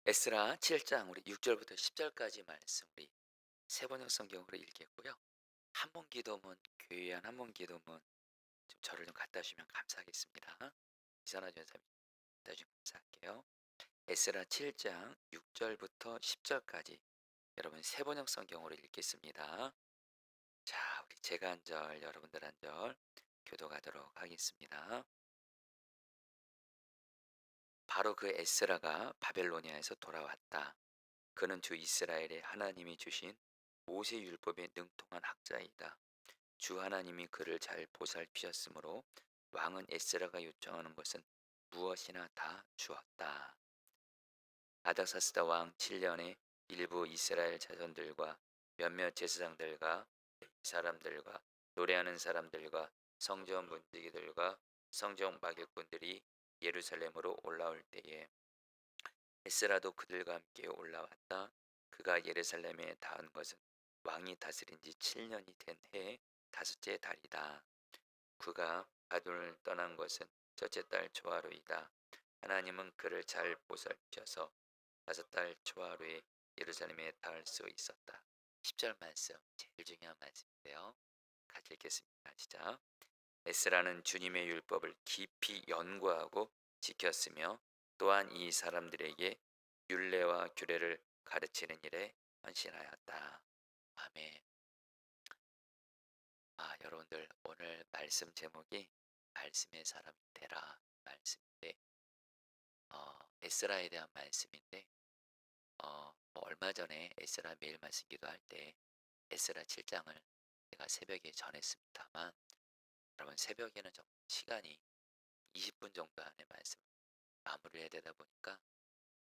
에스라 7장 우리 6절부터 10절까지 말씀 우리 세번역 성경으로 읽겠고요. 한문 기도문 교회한 한문 기도문 좀 저를 좀 갖다 주시면 감사하겠습니다. 이선아 전사님 갖다 주시면 감사할게요. 에스라 7장 6절부터 10절까지 여러분 세번역 성경으로 읽겠습니다. 자, 우리 제가 한 절, 여러분들 한 절 교도가도록 하겠습니다. 바로 그 에스라가 바벨로니아에서 돌아왔다. 그는 주 이스라엘의 하나님이 주신 모세 율법에 능통한 학자이다. 주 하나님이 그를 잘 보살피셨으므로 왕은 에스라가 요청하는 것은 무엇이나 다 주었다. 아닥사스다 왕 7년에 일부 이스라엘 자손들과 몇몇 제사장들과 사람들과 노래하는 사람들과 성전 문지기들과 성전 마객꾼들이 예루살렘으로 올라올 때에 에스라도 그들과 함께 올라왔다. 그가 예루살렘에 닿은 것은 왕이 다스린 지 7년이 된 해 다섯째 달이다. 그가 바벨론을 떠난 것은 첫째 달 초하루이다. 하나님은 그를 잘 보살피셔서 다섯 달 초하루에 예루살렘에 닿을 수 있었다. 10절 말씀 제일 중요한 말씀인데요. 같이 읽겠습니다. 시작. 에스라는 주님의 율법을 깊이 연구하고 지켰으며 또한 이 사람들에게 율례와 규례를 가르치는 일에 헌신하였다. 아멘. 여러분들 오늘 말씀 제목이 말씀의 사람이 되라 말씀인데 에스라에 대한 말씀인데 뭐 얼마 전에 에스라 매일 말씀 기도할 때 에스라 7장을 제가 새벽에 전했습니다만 여러분 새벽에는 좀 시간이 20분 정도 안에 말씀을 마무리해야 되다 보니까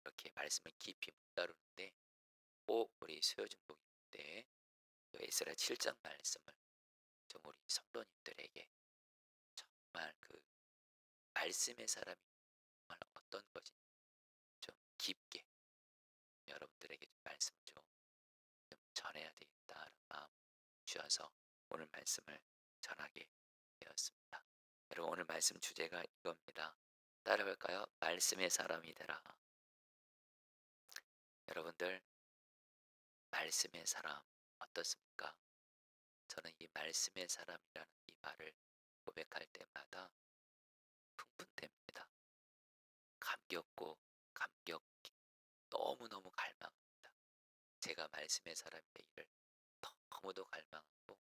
이렇게 말씀을 깊이 못 다루는데 꼭 우리 수요중독 때 에스라 7장 말씀을 좀 우리 성도님들에게 정말 그 말씀의 사람이 정말 어떤 것인지 좀 깊게 여러분들에게 좀 말씀을 좀 전해야 되겠다는 마음 주셔서 오늘 말씀을 전하게 되었습니다. 여러분 오늘 말씀 주제가 이겁니다. 따라할까요? 말씀의 사람이 되라. 여러분들 말씀의 사람 어떻습니까? 저는 이 말씀의 사람이라는 이 말을 고백할 때마다 흥분됩니다. 감격고 감격 너무너무 갈망합니다. 제가 말씀의 사람의 일을 너무도 갈망하고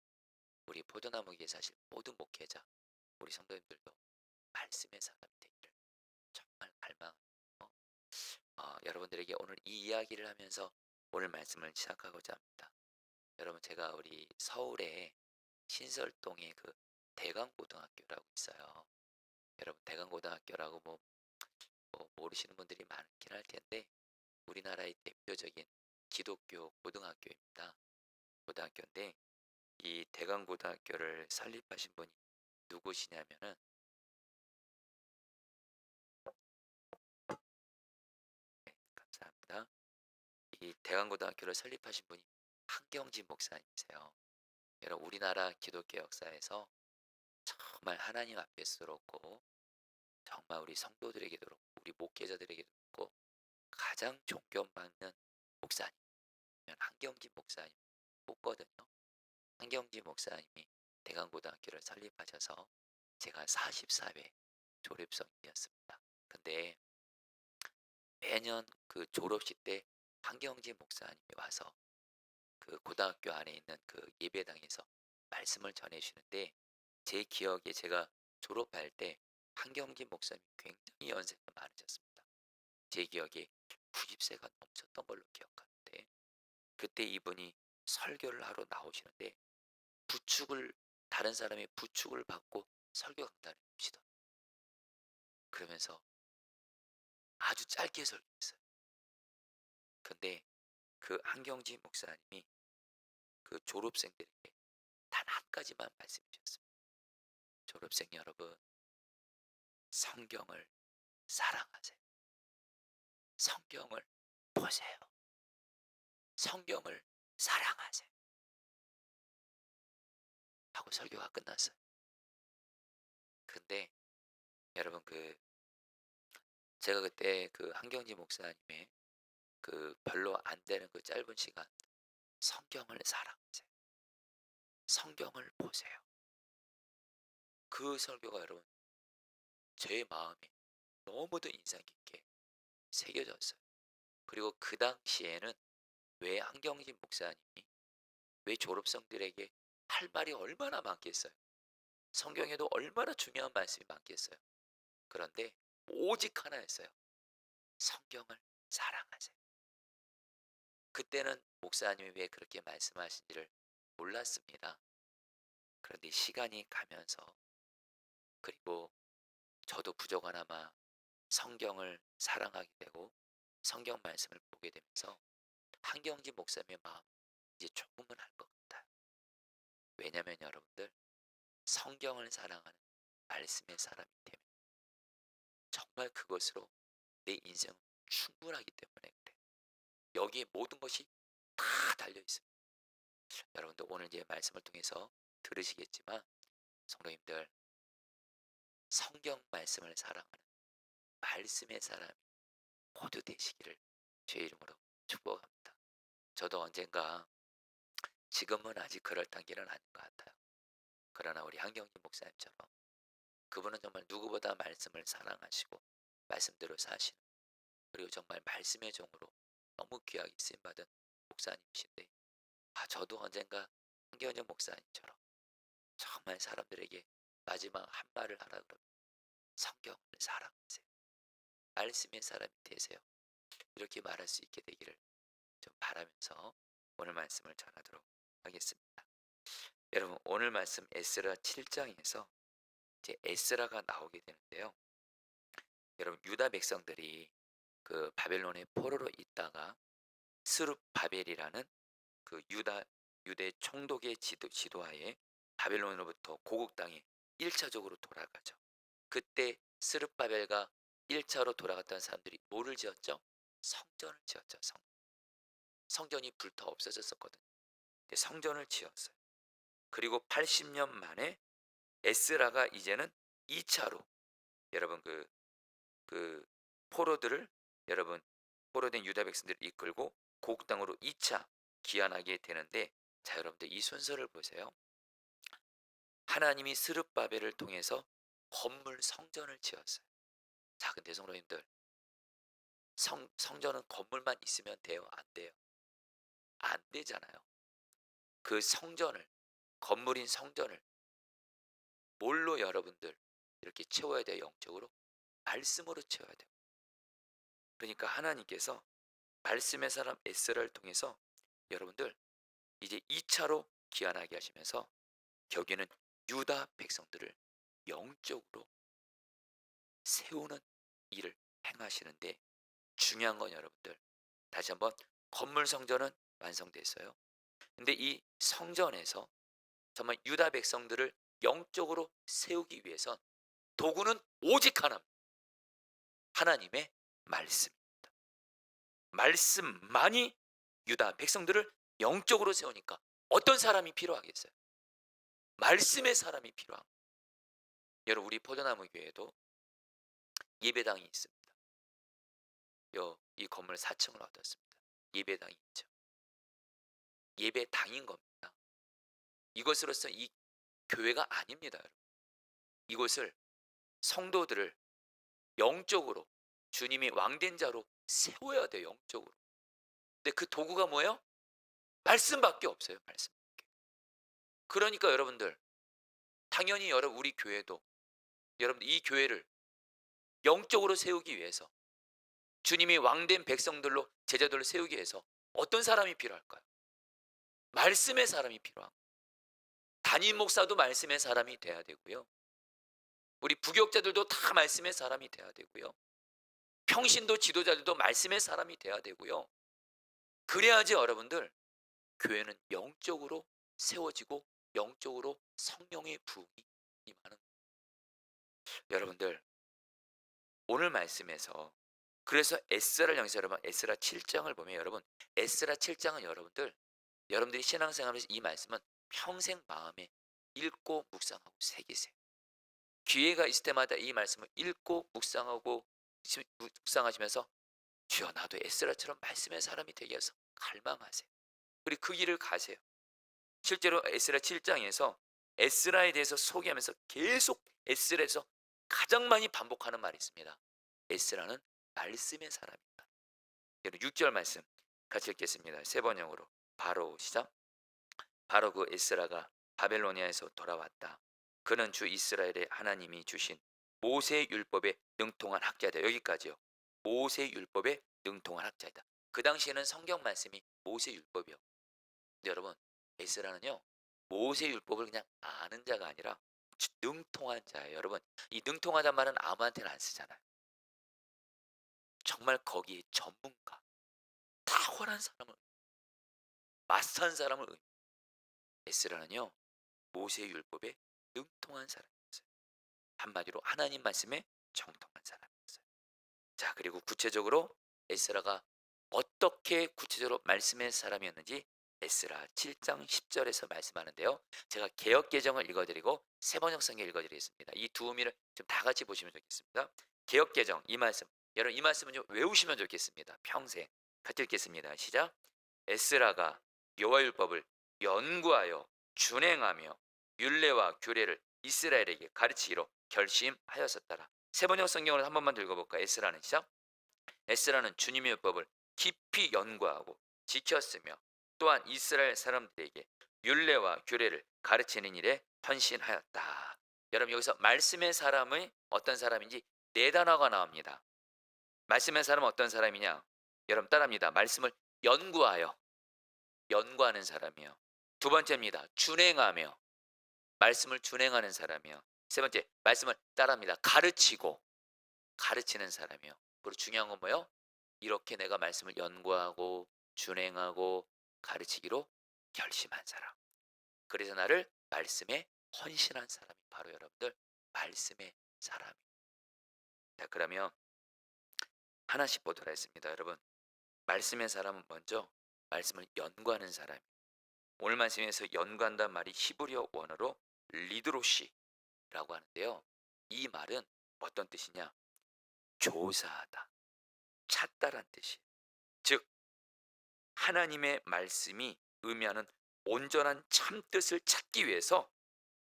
우리 포도나무기에 사실 모든 목회자 우리 성도님들도 말씀의 사람이 되기를 정말 갈망하고 여러분들에게 오늘 이 이야기를 하면서 오늘 말씀을 시작하고자 합니다. 여러분 제가 우리 서울에 신설동에 그 대강고등학교라고 있어요. 여러분 대강고등학교라고 뭐 모르시는 분들이 많긴 할 텐데 우리나라의 대표적인 기독교 고등학교입니다. 고등학교인데 이 대강고등학교를 설립하신 분이 누구시냐면은 감사합니다. 이 대강고등학교를 설립하신 분이 한경진 목사님이세요. 여러분 우리나라 기독교 역사에서 정말 하나님 앞에서도 그렇고 정말 우리 성도들에게도 그렇고 우리 목회자들에게도 그렇고 가장 존경받는 목사님 한경진 목사님 뽑거든요. 한경진 목사님이 대강고등학교를 설립하셔서 제가 44회 졸업생이었습니다. 근데 매년 그 졸업식 때 한경진 목사님이 와서 그 고등학교 안에 있는 그 예배당에서 말씀을 전해주시는데 제 기억에 제가 졸업할 때 한경진 목사님이 굉장히 연세가 많으셨습니다. 제 기억에 90세가 넘으셨던 걸로 기억하는데 그때 이분이 설교를 하러 나오시는데 부축을 다른 사람의 부축을 받고 설교 강단에 오시던 그러면서 아주 짧게 설교했어요. 근데 그 한경진 목사님이 그 졸업생들에게 단 한 가지만 말씀해 주셨습니다. 졸업생 여러분, 성경을 사랑하세요. 성경을 보세요. 성경을 사랑하세요. 하고 설교가 끝났어요. 근데 여러분 제가 그때 그 한경진 목사님의 별로 안 되는 그 짧은 시간 성경을 사랑하세요. 성경을 보세요. 그 설교가 여러분 제 마음에 너무도 인상 깊게 새겨졌어요. 그리고 그 당시에는 왜 한경진 목사님이 왜 졸업생들에게 할 말이 얼마나 많겠어요. 성경에도 얼마나 중요한 말씀이 많겠어요. 그런데 오직 하나였어요. 성경을 사랑하세요. 그때는 목사님이 왜 그렇게 말씀하신지를 몰랐습니다. 그런데 시간이 가면서 그리고 저도 부족하나마 성경을 사랑하게 되고 성경 말씀을 보게 되면서 한경진 목사님의 마음 이제 조금은 알 것 같아요. 왜냐하면 여러분들 성경을 사랑하는 말씀의 사람이 되면 정말 그것으로 내 인생은 충분하기 때문에 그래요. 여기에 모든 것이 다 달려 있습니다. 여러분들 오늘 이제 말씀을 통해서 들으시겠지만 성도님들 성경 말씀을 사랑하는 말씀의 사람이 모두 되시기를 주의 이름으로 축복합니다. 저도 언젠가 지금은 아직 그럴 단계는 아닌 것 같아요. 그러나 우리 한경진 목사님처럼 그분은 정말 누구보다 말씀을 사랑하시고 말씀대로 사시는 그리고 정말 말씀의 종으로 너무 귀하게 쓰임받은 목사님이신데 저도 언젠가 한경진 목사님처럼 정말 사람들에게 마지막 한 말을 하라 그러면 성경을 사랑하세요. 말씀의 사람이 되세요. 이렇게 말할 수 있게 되기를 좀 바라면서 오늘 말씀을 전하도록 하겠습니다. 여러분 오늘 말씀 에스라 7장에서 이제 에스라가 나오게 되는데요. 여러분 유다 백성들이 그 바벨론의 포로로 있다가 스룹바벨이라는 그 유대 총독의 지도하에 바벨론으로부터 고국 땅에 1차적으로 돌아가죠. 그때 스룹바벨과 1차로 돌아갔던 사람들이 뭐를 지었죠? 성전을 지었죠. 성전이 불타 없어졌었거든요. 근데 성전을 지었어요. 그리고 80년 만에 에스라가 이제는 2차로 여러분 그 포로들을 여러분 포로된 유다 백성들을 이끌고 고국 땅으로 2차 귀환하게 되는데 자 여러분들 이 순서를 보세요. 하나님이 스룹바벨을 통해서 건물 성전을 지었어요. 자 근데 성도님들 성전은 건물만 있으면 돼요? 안 돼요? 안 되잖아요. 그 성전을 건물인 성전을 뭘로 여러분들 이렇게 채워야 돼요? 영적으로? 말씀으로 채워야 돼요. 그러니까 하나님께서 말씀의 사람 에스라를 통해서 여러분들 이제 2차로 귀환하게 하시면서 여기는 유다 백성들을 영적으로 세우는 일을 행하시는데 중요한 건 여러분들 다시 한번 건물 성전은 완성됐어요. 근데 이 성전에서 정말 유다 백성들을 영적으로 세우기 위해선 도구는 오직 하나입니다. 하나님의 말씀입니다. 말씀만이 유다 백성들을 영적으로 세우니까 어떤 사람이 필요하겠어요? 말씀의 사람이 필요한 거예요. 여러분 우리 포도나무 교회도 예배당이 있습니다. 이 건물 4층을 얻었습니다. 예배당이 있죠. 예배당인 겁니다. 이것으로서 이 교회가 아닙니다. 여러분. 이곳을 성도들을 영적으로 주님이 왕된 자로 세워야 돼요. 영적으로. 근데 그 도구가 뭐예요? 말씀밖에 없어요. 말씀밖에. 그러니까 여러분들 당연히 여러분 우리 교회도 여러분들 이 교회를 영적으로 세우기 위해서 주님이 왕된 백성들로 제자들로 세우기 위해서 어떤 사람이 필요할까요? 말씀의 사람이 필요한 거예요. 담임 목사도 말씀의 사람이 돼야 되고요. 우리 부교육자들도 다 말씀의 사람이 돼야 되고요. 평신도 지도자들도 말씀의 사람이 돼야 되고요. 그래야지 여러분들 교회는 영적으로 세워지고 영적으로 성령의 부흥이 임하는 여러분들 오늘 말씀에서 그래서 에스라를 향해서 여러분 에스라 7장을 보면 여러분 에스라 7장은 여러분들이 신앙생활에서 이 말씀은 평생 마음에 읽고 묵상하고 새기세요. 기회가 있을 때마다 이 말씀을 읽고 묵상하시면서 주여 나도 에스라처럼 말씀의 사람이 되게 해서 갈망하세요. 그리고 그 길을 가세요. 실제로 에스라 7장에서 에스라에 대해서 소개하면서 계속 에스라에서 가장 많이 반복하는 말이 있습니다. 에스라는 말씀의 사람이다. 6절 말씀 같이 읽겠습니다. 세 번역으로. 바로 시작. 바로 그 에스라가 바벨로니아에서 돌아왔다. 그는 주 이스라엘의 하나님이 주신 모세 율법에 능통한 학자이다. 여기까지요. 모세 율법에 능통한 학자이다. 그 당시에는 성경 말씀이 모세 율법이요. 근데 여러분, 에스라는요 모세 율법을 그냥 아는 자가 아니라 능통한 자예요. 여러분, 이 능통하단 말은 아무한테나 안 쓰잖아요. 정말 거기에 전문가, 탁월한 사람을, 마스터한 사람을 에스라는요 모세 율법에 능통한 사람이었어요. 한마디로 하나님 말씀에 정통한 사람이었어요. 자, 그리고 구체적으로 에스라가 어떻게 구체적으로 말씀의 사람이었는지 에스라 7장 10절에서 말씀하는데요. 제가 개역 개정을 읽어드리고 세번역 성경 읽어드리겠습니다. 이 두 의미를 좀 다 같이 보시면 좋겠습니다. 개역 개정 이 말씀, 여러분 이 말씀은 좀 외우시면 좋겠습니다. 평생 같이 읽겠습니다. 시작. 에스라가 여호와율법을 연구하여 준행하며 율례와 규례를 이스라엘에게 가르치기로 결심하였었더라. 세번역 성경을 한 번만 더 읽어볼까요? 에스라는 시작. 에스라는 주님의 율법을 깊이 연구하고 지켰으며 또한 이스라엘 사람들에게 율례와 규례를 가르치는 일에 헌신하였다. 여러분, 여기서 말씀의 사람의 어떤 사람인지 네 단어가 나옵니다. 말씀의 사람은 어떤 사람이냐? 여러분 따라합니다. 말씀을 연구하는 사람이요. 두 번째입니다. 준행하며, 말씀을 준행하는 사람이요. 세 번째, 말씀을 따라합니다. 가르치는 사람이요. 그리고 중요한 건 뭐예요? 이렇게 내가 말씀을 연구하고 준행하고 가르치기로 결심한 사람. 그래서 나를 말씀에 헌신한 사람이 바로 여러분들 말씀의 사람입니다. 자, 그러면 하나씩 보도록 하겠습니다. 여러분, 말씀의 사람은 먼저 말씀을 연구하는 사람. 오늘 말씀에서 연구한다는 말이 히브리어 원어로 리드로시라고 하는데요. 이 말은 어떤 뜻이냐? 조사하다, 찾다란 뜻이에요. 즉 하나님의 말씀이 의미하는 온전한 참뜻을 찾기 위해서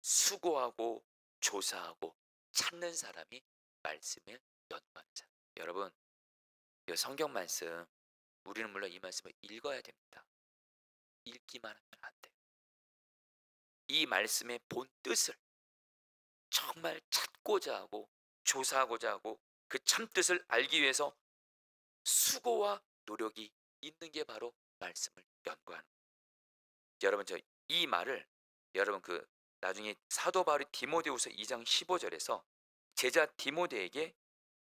수고하고 조사하고 찾는 사람이 말씀을 연구하는 사람. 여러분, 이 성경 말씀 우리는 물론 이 말씀을 읽어야 됩니다. 읽기만 하면 안 돼요. 이 말씀의 본 뜻을 정말 찾고자 하고 조사하고자 하고 그 참뜻을 알기 위해서 수고와 노력이 있는 게 바로 말씀을 연구하는 거예요. 여러분, 저 이 말을 여러분 나중에 사도 바울이 디모데후서 2장 15절에서 제자 디모데에게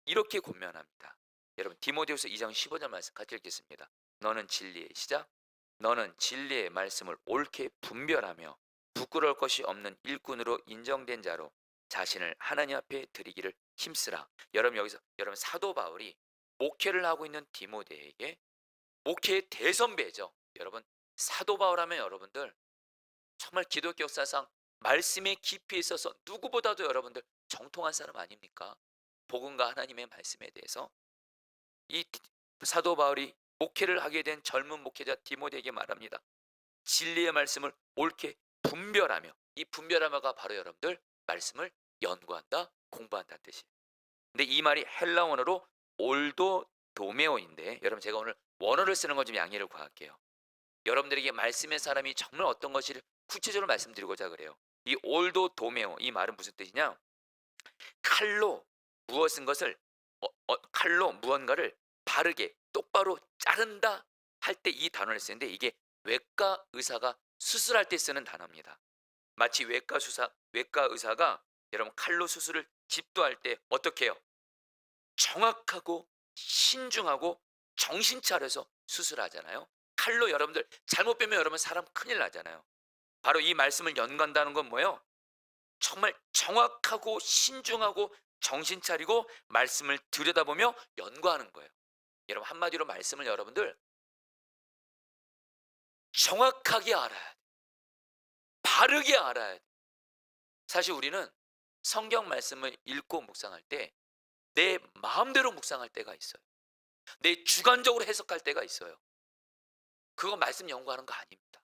이렇게 권면합니다. 여러분, 디모데후서 2장 15절 말씀 같이 읽겠습니다. 너는 진리의 시작. 너는 진리의 말씀을 옳게 분별하며 부끄러울 것이 없는 일꾼으로 인정된 자로 자신을 하나님 앞에 드리기를 힘쓰라. 여러분, 여기서 여러분 사도 바울이 목회를 하고 있는 디모데에게, 목회의 대선배죠. 여러분, 사도 바울 하면 여러분들 정말 기독교 역사상 말씀의 깊이에 있어서 누구보다도 여러분들 정통한 사람 아닙니까? 복음과 하나님의 말씀에 대해서 이 사도 바울이 목회를 하게 된 젊은 목회자 디모데에게 말합니다. 진리의 말씀을 옳게 분별하며, 이 분별하며가 바로 여러분들 말씀을 연구한다, 공부한다는 뜻이에요. 근데 이 말이 헬라 원어로 올도 도메오인데, 여러분 제가 오늘 원어를 쓰는 건 좀 양해를 구할게요. 여러분들에게 말씀의 사람이 정말 어떤 것을 구체적으로 말씀드리고자 그래요. 이 올도 도메오, 이 말은 무슨 뜻이냐? 칼로 칼로 무언가를 바르게 똑바로 자른다 할 때 이 단어를 쓰는데, 이게 외과 의사가 수술할 때 쓰는 단어입니다. 마치 외과 의사가 여러분 칼로 수술을 집도할 때 어떻게 해요? 정확하고 신중하고 정신 차려서 수술하잖아요. 칼로 여러분들 잘못 빼면 여러분 사람 큰일 나잖아요. 바로 이 말씀을 연구한다는 건 뭐예요? 정말 정확하고 신중하고 정신 차리고 말씀을 들여다보며 연구하는 거예요. 여러분, 한마디로 말씀을 여러분들 정확하게 알아야 돼. 바르게 알아야 돼. 사실 우리는 성경 말씀을 읽고 묵상할 때 내 마음대로 묵상할 때가 있어요. 내 주관적으로 해석할 때가 있어요. 그거 말씀 연구하는 거 아닙니다.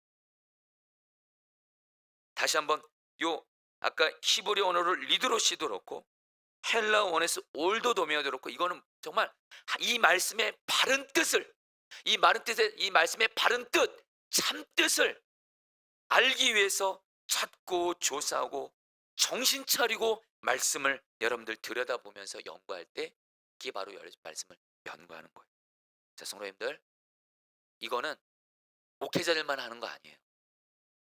다시 한번 요 아까 히브리 언어를 리드로시도 그렇고 헬라어 원에서 올도 도메어도 그렇고 이거는 정말 이 말씀의 바른 뜻을 이 말씀의 바른 뜻, 참 뜻을 알기 위해서 찾고 조사하고 정신 차리고 말씀을 여러분들 들여다보면서 연구할 때 그게 바로 말씀을 연구하는 거예요. 자, 성도님들, 이거는 목회자들만 하는 거 아니에요.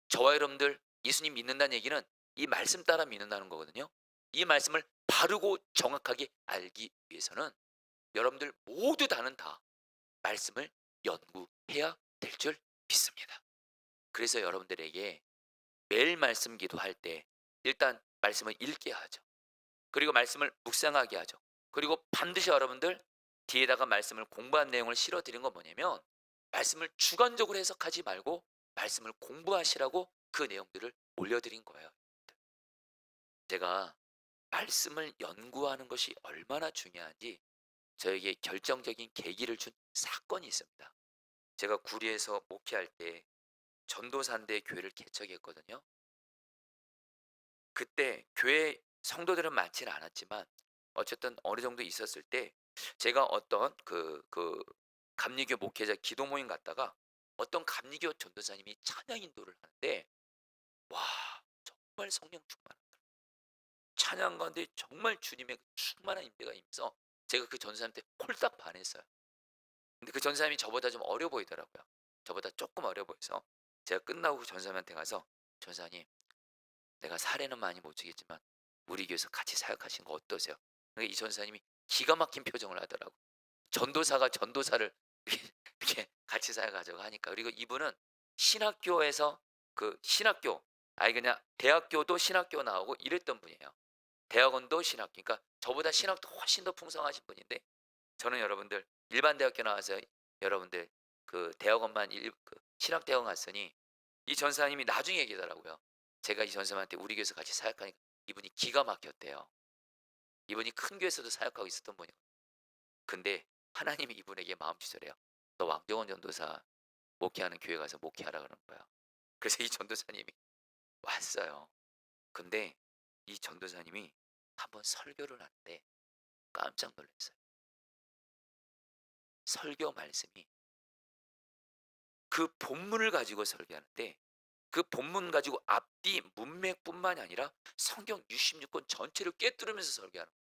저와 여러분들 예수님 믿는다는 얘기는 이 말씀 따라 믿는다는 거거든요. 이 말씀을 바르고 정확하게 알기 위해서는 여러분들 모두 다는 다 말씀을 연구해야 될 줄 믿습니다. 그래서 여러분들에게 매일 말씀 기도할 때 일단 말씀을 읽게 하죠. 그리고 말씀을 묵상하게 하죠. 그리고 반드시 여러분들 뒤에다가 말씀을 공부한 내용을 실어 드린 건 뭐냐면 말씀을 주관적으로 해석하지 말고 말씀을 공부하시라고 그 내용들을 올려드린 거예요. 제가 말씀을 연구하는 것이 얼마나 중요한지 저에게 결정적인 계기를 준 사건이 있습니다. 제가 구리에서 목회할 때 전도사인데 교회를 개척했거든요. 그때 교회 성도들은 많지는 않았지만 어쨌든 어느 정도 있었을 때 제가 어떤 감리교 목회자 기도 모임 갔다가 어떤 감리교 전도사님이 찬양 인도를 하는데 와, 정말 성령 충만하더라고요. 찬양 가운데 정말 주님의 그 충만한 임재가 임해서 제가 그 전사님한테 홀딱 반했어요. 근데 그 전사님이 저보다 좀 어려 보이더라고요. 저보다 조금 어려 보여서 제가 끝나고 그 전사님한테 가서 전사님, 내가 사례는 많이 못 주겠지만 우리 교회에서 같이 사역하신 거 어떠세요? 그러니까 이 전사님이 기가 막힌 표정을 하더라고. 전도사가 전도사를 이렇게 같이 사역하자고 하니까. 그리고 이분은 신학교에서 신학교 아니 그냥 대학교도 신학교 나오고 이랬던 분이에요. 대학원도 신학교. 그러니까 저보다 신학도 훨씬 더 풍성하신 분인데 저는 여러분들 일반 대학교 나와서 여러분들 대학원만 신학 대학원 갔으니 이 전사님이 나중에 얘기하더라고요. 제가 이 전사님한테 우리 교회에서 같이 사역하니까 이분이 기가 막혔대요. 이분이 큰 교회에서도 사역하고 있었던 분이에요. 근데 하나님이 이분에게 마음 주시래요. 너 왕정원 전도사 목회하는 교회 가서 목회하라 그러는 거야. 그래서 이 전도사님이 왔어요. 근데 이 전도사님이 한번 설교를 하는데 깜짝 놀랐어요. 설교 말씀이 그 본문을 가지고 설교하는데 그 본문 가지고 앞뒤 문맥뿐만이 아니라 성경 66권 전체를 꿰뚫으면서 설교하는 거예요.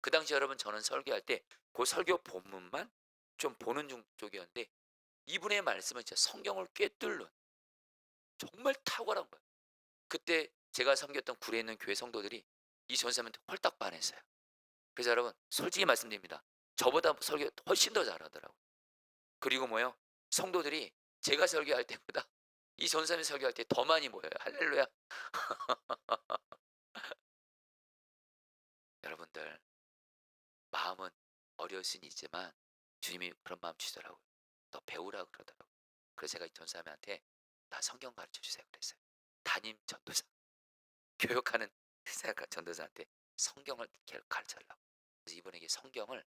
그 당시 여러분 저는 설교할 때 그 설교 본문만 좀 보는 쪽이었는데 이분의 말씀은 진짜 성경을 꿰뚫는 정말 탁월한 거예요. 그때 제가 섬겼던 구리에 있는 교회 성도들이 이 전사님한테 홀딱 반했어요. 그래서 여러분 솔직히 말씀드립니다. 저보다 설교 훨씬 더 잘하더라고요. 그리고 뭐요? 성도들이 제가 설교할 때보다 이 전사님 설교할 때 더 많이 모여요. 할렐루야. 여러분들 마음은 어려울 수는 있지만 주님이 그런 마음 주시더라고요. 너 배우라 그러더라고요. 그래서 제가 이 전사님한테 나 성경 가르쳐 주세요 그랬어요. 담임 전도사 교육하는 전도사한테 성경을 가르쳐 달라고. 그래서 이분에게 성경을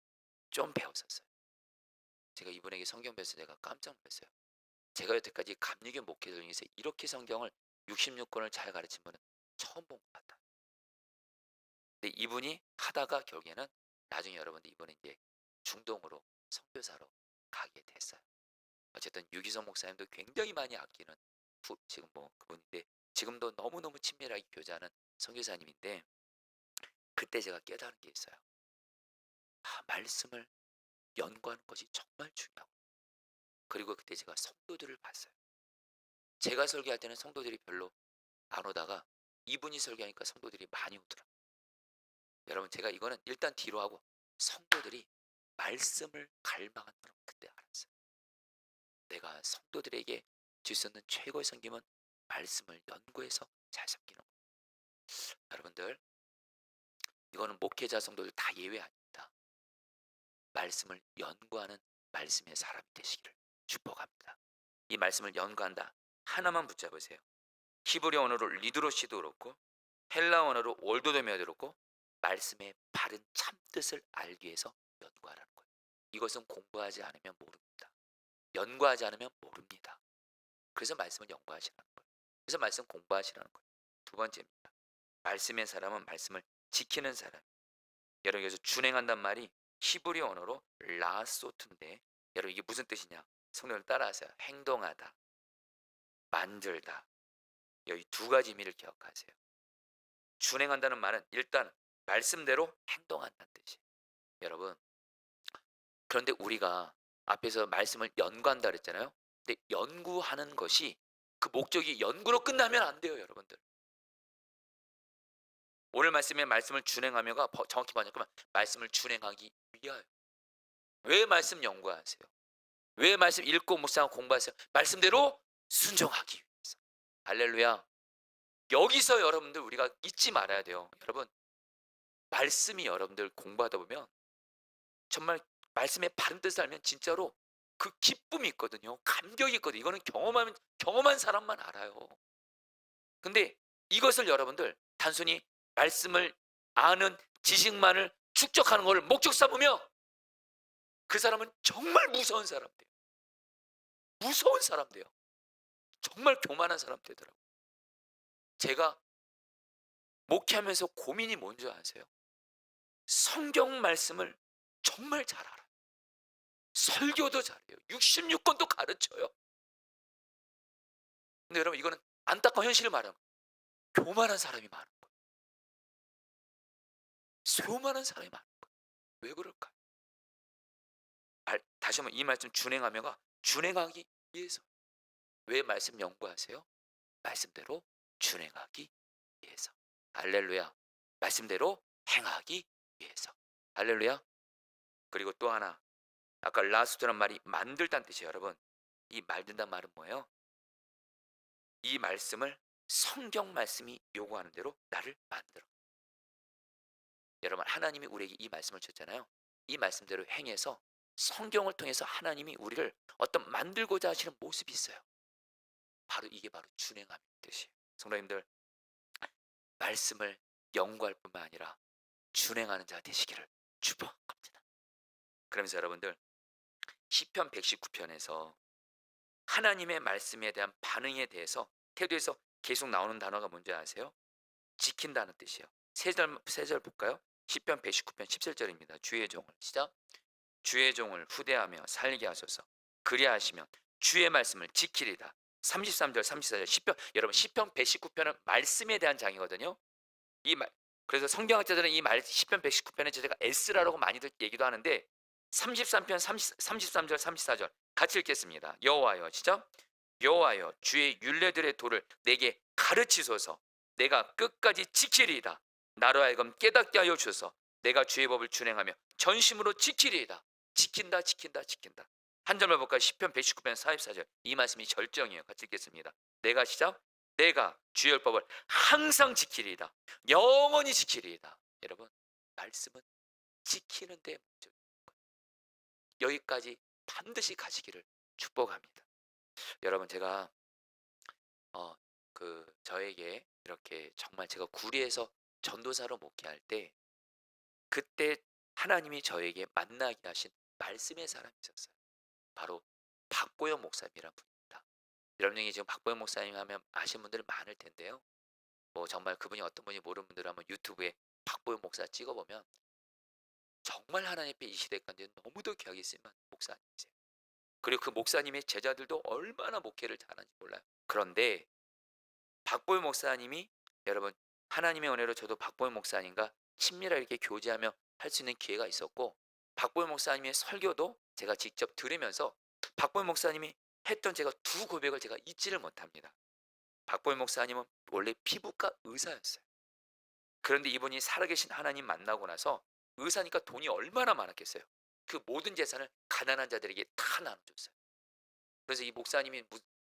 좀 배웠었어요. 제가 이분에게 성경 배워서 제가 깜짝 놀랐어요. 제가 여태까지 감리교 목회자 중에서 이렇게 성경을 66권을 잘 가르친 분은 처음 본 것 같아요. 근데 이분이 하다가 결국에는 나중에 여러분들 이분은 이제 중동으로 선교사로 가게 됐어요. 어쨌든 유기성 목사님도 굉장히 많이 아끼는 지금 뭐 그분인데 지금도 너무너무 친밀하게 교제하는 선교사님인데 그때 제가 깨달은 게 있어요. 말씀을 연구하는 것이 정말 중요하고 그리고 그때 제가 성도들을 봤어요. 제가 설교할 때는 성도들이 별로 안 오다가 이분이 설교하니까 성도들이 많이 오더라고요. 여러분 제가 이거는 일단 뒤로 하고 성도들이 말씀을 갈망하는 걸 그때 알았어요. 내가 성도들에게 줄 수 있는 최고의 섬김은 말씀을 연구해서 잘 섬기는 거예요. 여러분들 이거는 목회자 성도들 다 예외 아닙니다. 말씀을 연구하는 말씀의 사람이 되시기를 축복합니다. 이 말씀을 연구한다. 하나만 붙잡으세요. 히브리 언어로 리드로시도 그렇고 헬라 언어로 올도데메아도 그렇고 말씀의 바른 참 뜻을 알기 위해서 연구하라는 거예요. 이것은 공부하지 않으면 모릅니다. 연구하지 않으면 모릅니다. 그래서 말씀을 연구하시라는 거예요. 그래서 말씀 공부하시라는 거예요. 두 번째입니다. 말씀의 사람은 말씀을 지키는 사람. 여러분 여기서 준행한단 말이 히브리 언어로 라소트인데 여러분 이게 무슨 뜻이냐? 성경을 따라하세요. 행동하다, 만들다. 여기 두 가지 의미를 기억하세요. 준행한다는 말은 일단 말씀대로 행동한다는 뜻이에요. 여러분 그런데 우리가 앞에서 말씀을 연구한다 그랬잖아요. 근데 연구하는 것이 그 목적이 연구로 끝나면 안 돼요, 여러분들. 오늘 말씀에 말씀을 준행하며가 정확히 번역하면 말씀을 준행하기 위하여. 왜 말씀 연구하세요? 왜 말씀 읽고 묵상하고 공부하세요? 말씀대로 순종하기 위해서. 할렐루야. 여기서 여러분들 우리가 잊지 말아야 돼요. 여러분 말씀이 여러분들 공부하다 보면 정말 말씀의 바른 뜻을 알면 진짜로 그 기쁨이 있거든요. 감격이 있거든요. 이거는 경험한 사람만 알아요. 근데 이것을 여러분들 단순히 말씀을 아는 지식만을 축적하는 것을 목적 삼으며 그 사람은 정말 무서운 사람 돼요. 무서운 사람 돼요. 정말 교만한 사람 되더라고요. 제가 목회하면서 고민이 뭔지 아세요? 성경 말씀을 정말 잘 알아요. 설교도 잘해요. 66권도 가르쳐요. 근데 여러분 이거는 안타까운 현실을 말하는 거예요. 교만한 사람이 많은 거예요. 교만한 사람이 많은 거예요. 왜 그럴까요? 다시 한번 이 말씀 준행하며가 준행하기 위해서. 왜 말씀 연구하세요? 말씀대로 준행하기 위해서. 할렐루야. 말씀대로 행하기 위해서. 할렐루야. 그리고 또 하나 아까 라스트란 말이 만들다는 뜻이에요. 여러분 이 만든다는 말은 뭐예요? 이 말씀을 성경 말씀이 요구하는 대로 나를 만들어. 여러분 하나님이 우리에게 이 말씀을 줬잖아요. 이 말씀대로 행해서 성경을 통해서 하나님이 우리를 어떤 만들고자 하시는 모습이 있어요. 바로 이게 바로 준행하는 뜻이에요. 성도님들 말씀을 연구할 뿐만 아니라 준행하는 자 되시기를 축복합니다. 그러면서 여러분들 시편 119편에서 하나님의 말씀에 대한 반응에 대해서 태도에서 계속 나오는 단어가 뭔지 아세요? 지킨다는 뜻이에요. 세 절 볼까요? 시편 119편 17절입니다. 주의 종을 시작. 주의 종을 후대하며 살게 하소서. 그리하시면 주의 말씀을 지키리다. 33절 34절 시편 여러분 시편 119편은 말씀에 대한 장이거든요. 그래서 성경학자들은 이 시편 119편의 제가 에스라라고 많이들 얘기도 하는데 33편 33절 34절 같이 읽겠습니다. 여호와여 시작. 여호와여 주의 율례들의 도를 내게 가르치소서. 내가 끝까지 지키리이다. 나로 하여금 깨닫게 하여 주소서. 내가 주의 법을 준행하며 전심으로 지키리이다. 지킨다 지킨다 지킨다. 한 절만 볼까요? 시편 119편 44절 이 말씀이 절정이에요. 같이 읽겠습니다. 내가 시작. 내가 주의 율법을 항상 지키리이다. 영원히 지키리이다. 여러분 말씀은 지키는 데 목적이 있는 거예요. 여기까지 반드시 가시기를 축복합니다. 여러분 제가 저에게 이렇게 정말 제가 구리에서 전도사로 목회할 때 그때 하나님이 저에게 만나게 하신 말씀의 사람이 있었어요. 바로 박보영 목사님이란 분입니다. 여러분이 지금 박보영 목사님 하면 아시는 분들 많을 텐데요. 뭐 정말 그분이 어떤 분이 모르는 분들 한번 유튜브에 박보영 목사 찍어보면 정말 하나님 앞에 이 시대 가운데 너무도 귀하게 쓰임한 목사님이세요. 그리고 그 목사님의 제자들도 얼마나 목회를 잘하는지 몰라요. 그런데 박보영 목사님이 여러분 하나님의 은혜로 저도 박보영 목사님과 친밀하게 이렇게 교제하며 할 수 있는 기회가 있었고 박보영 목사님의 설교도 제가 직접 들으면서 박보영 목사님이 했던 제가 두 고백을 제가 잊지를 못합니다. 박보영 목사님은 원래 피부과 의사였어요. 그런데 이분이 살아계신 하나님 만나고 나서 의사니까 돈이 얼마나 많았겠어요. 그 모든 재산을 가난한 자들에게 다 나눠줬어요. 그래서 이 목사님이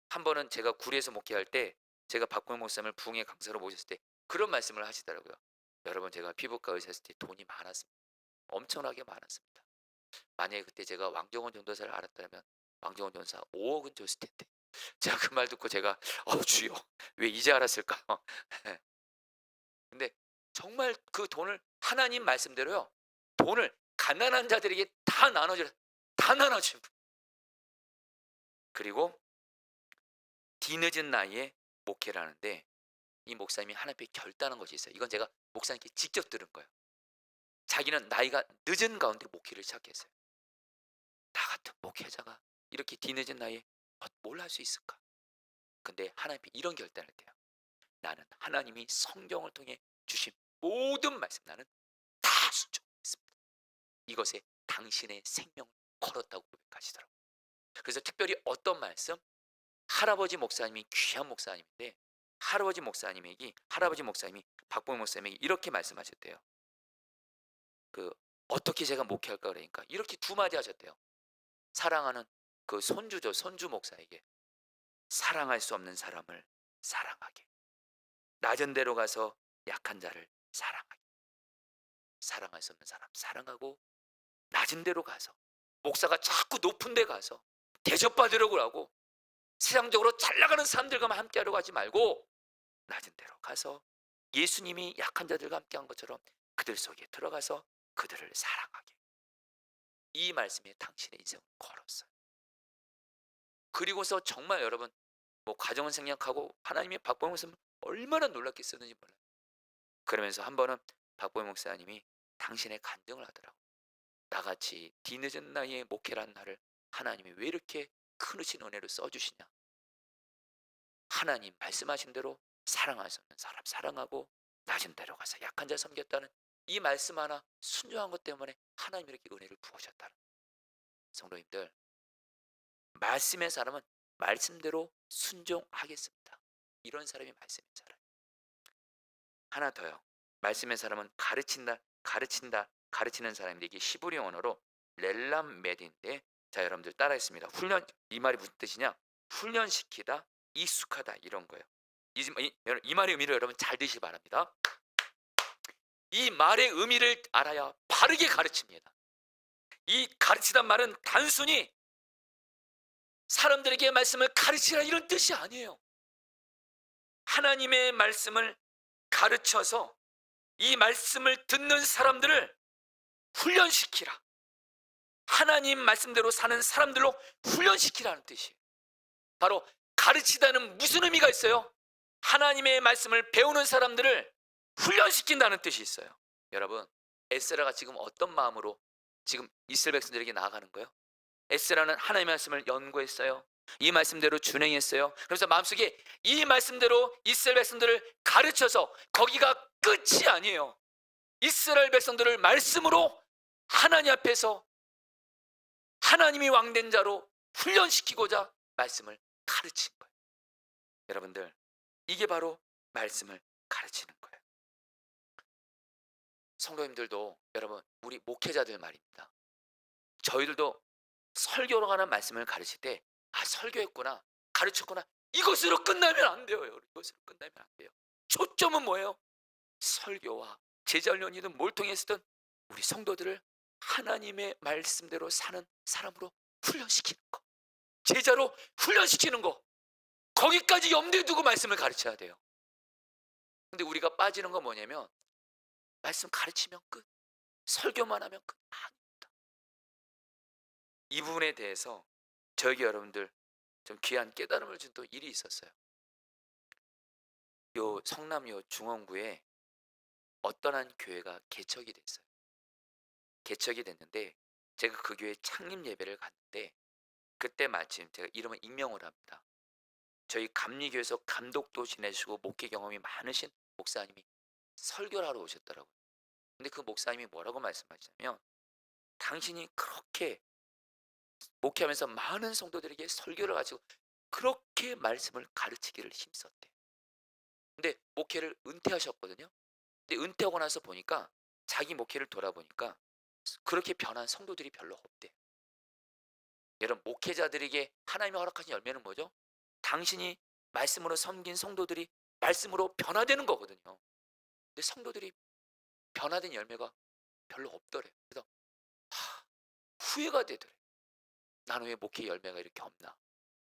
한 번은 제가 구리에서 목회할 때 제가 박보영 목사님을 부흥의 강사로 모셨을 때 그런 말씀을 하시더라고요. 여러분 제가 피부과 의사였을 때 돈이 많았습니다. 엄청나게 많았습니다. 만약에 그때 제가 왕정원 전도사를 알았다면 왕정원 전도사 5억은 줬을 텐데 제가 그 말 듣고 제가 주여 왜 이제 알았을까. 근데 정말 그 돈을 하나님 말씀대로요. 돈을 가난한 자들에게 다 나눠주라. 단 하나 주신 분. 그리고 뒤늦은 나이에 목회를 하는데 이 목사님이 하나님께 결단한 것이 있어요. 이건 제가 목사님께 직접 들은 거예요. 자기는 나이가 늦은 가운데 목회를 시작했어요. 나 같은 목회자가 이렇게 뒤늦은 나이에 뭘 할 수 있을까? 근데 하나님께 이런 결단을 했대요. 나는 하나님이 성경을 통해 주신 모든 말씀 나는 다 순종했습니다. 이것에 당신의 생명을 걸었다고 고백하시더라고요. 그래서 특별히 어떤 말씀? 할아버지 목사님이 귀한 목사님인데 할아버지 목사님이 박봉 목사님에게 이렇게 말씀하셨대요. 어떻게 제가 목회할까 그러니까 이렇게 두 마디 하셨대요. 사랑하는 손주 목사에게 사랑할 수 없는 사람을 사랑하게. 낮은 데로 가서 약한 자를 사랑하게. 사랑할 수 없는 사람 사랑하고 낮은 데로 가서 목사가 자꾸 높은 데 가서 대접받으려고 하고 세상적으로 잘 나가는 사람들과만 함께하려고 하지 말고 낮은 데로 가서 예수님이 약한 자들과 함께한 것처럼 그들 속에 들어가서 그들을 사랑하게. 이 말씀에 당신의 인생을 걸었어요. 그리고서 정말 여러분 가정은 생략하고 하나님이 박보영 목사님 얼마나 놀랍겠었는지 몰라요. 그러면서 한 번은 박보영 목사님이 당신의 간증을 하더라고. 나같이 뒤늦은 나이에 목회란 나를 하나님이 왜 이렇게 크신 은혜로 써주시냐. 하나님 말씀하신 대로 사랑할 수 없는 사람 사랑하고 낮은 데로 가서 약한 자 섬겼다는 이 말씀 하나 순종한 것 때문에 하나님이 이렇게 은혜를 부으셨다는. 성도님들, 말씀의 사람은 말씀대로 순종하겠습니다. 이런 사람이 말씀의 사람. 하나 더요. 말씀의 사람은 가르치는 사람인데 이게 히브리 언어로 렐람메드인데, 자 여러분들 따라했습니다. 훈련, 이 말이 무슨 뜻이냐? 훈련시키다, 익숙하다 이런 거예요. 이 말의 의미를 여러분 잘 드시기 바랍니다. 이 말의 의미를 알아야 바르게 가르칩니다. 이 가르치단 말은 단순히 사람들에게 말씀을 가르치라 이런 뜻이 아니에요. 하나님의 말씀을 가르쳐서 이 말씀을 듣는 사람들을 훈련시키라. 하나님 말씀대로 사는 사람들로 훈련시키라는 뜻이에요. 바로 가르치다는 무슨 의미가 있어요? 하나님의 말씀을 배우는 사람들을 훈련시킨다는 뜻이 있어요. 여러분, 에스라가 지금 어떤 마음으로 지금 이스라엘 백성들에게 나아가는 거예요? 에스라는 하나님의 말씀을 연구했어요. 이 말씀대로 준행했어요. 그래서 마음속에 이 말씀대로 이스라엘 백성들을 가르쳐서, 거기가 끝이 아니에요. 이스라엘 백성들을 말씀으로 하나님 앞에서 하나님이 왕된 자로 훈련시키고자 말씀을 가르친 거예요. 여러분들, 이게 바로 말씀을 가르치는 거예요. 성도님들도, 여러분, 우리 목회자들 말입니다. 저희들도 설교로 가는 말씀을 가르칠 때 설교했구나, 가르쳤구나, 이것으로 끝나면 안 돼요. 이것으로 끝나면 안 돼요. 초점은 뭐예요? 설교와 제자훈련이든 뭘 통해서든 우리 성도들을 하나님의 말씀대로 사는 사람으로 훈련시키는 거, 제자로 훈련시키는 거, 거기까지 염두에 두고 말씀을 가르쳐야 돼요. 근데 우리가 빠지는 건 뭐냐면 말씀 가르치면 끝, 설교만 하면 끝. 아닙니다. 이 부분에 대해서 저에게 여러분들 좀 귀한 깨달음을 준 또 일이 있었어요. 요 성남 요 중원구에 어떤 한 교회가 개척이 됐어요. 개척이 됐는데 제가 그 교회 창립 예배를 갔는데 그때 마침 제가 이름을 익명을 합니다. 저희 감리교에서 감독도 지내시고 목회 경험이 많으신 목사님이 설교를 하러 오셨더라고요. 근데 그 목사님이 뭐라고 말씀하시냐면, 당신이 그렇게 목회하면서 많은 성도들에게 설교를 가지고 그렇게 말씀을 가르치기를 힘썼대. 근데 목회를 은퇴하셨거든요. 근데 은퇴하고 나서 보니까 자기 목회를 돌아보니까 그렇게 변한 성도들이 별로 없대. 여러분, 목회자들에게 하나님이 허락하신 열매는 뭐죠? 당신이 말씀으로 섬긴 성도들이 말씀으로 변화되는 거거든요. 근데 성도들이 변화된 열매가 별로 없더래요. 그래서 후회가 되더래요. 나는 왜 목회 열매가 이렇게 없나?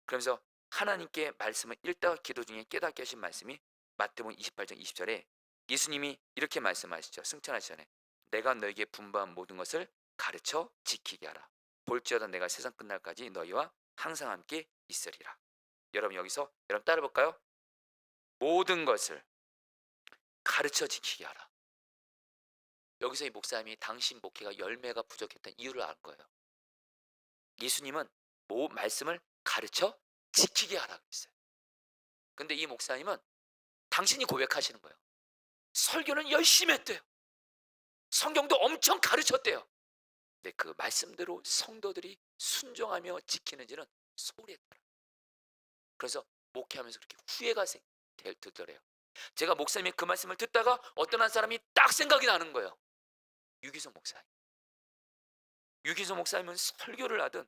그러면서 하나님께 말씀을 읽다가 기도 중에 깨닫게 하신 말씀이 마태복음 28장 20절에 예수님이 이렇게 말씀하시죠. 승천하시잖아요. 내가 너에게 분부한 모든 것을 가르쳐 지키게 하라. 볼지어다 내가 세상 끝날까지 너희와 항상 함께 있으리라. 여러분 여기서 여러분 따라 볼까요? 모든 것을 가르쳐 지키게 하라. 여기서 이 목사님이 당신 목회가 열매가 부족했던 이유를 알 거예요. 예수님은 말씀을 가르쳐 지키게 하라고 했어요. 근데 이 목사님은 당신이 고백하시는 거예요. 설교는 열심히 했대요. 성경도 엄청 가르쳤대요. 근데 그 말씀대로 성도들이 순종하며 지키는지는 소홀히 했더라. 그래서 목회하면서 그렇게 후회가 들더래요. 제가 목사님의 그 말씀을 듣다가 어떤 한 사람이 딱 생각이 나는 거예요. 유기성 목사님. 유기성 목사님은 설교를 하든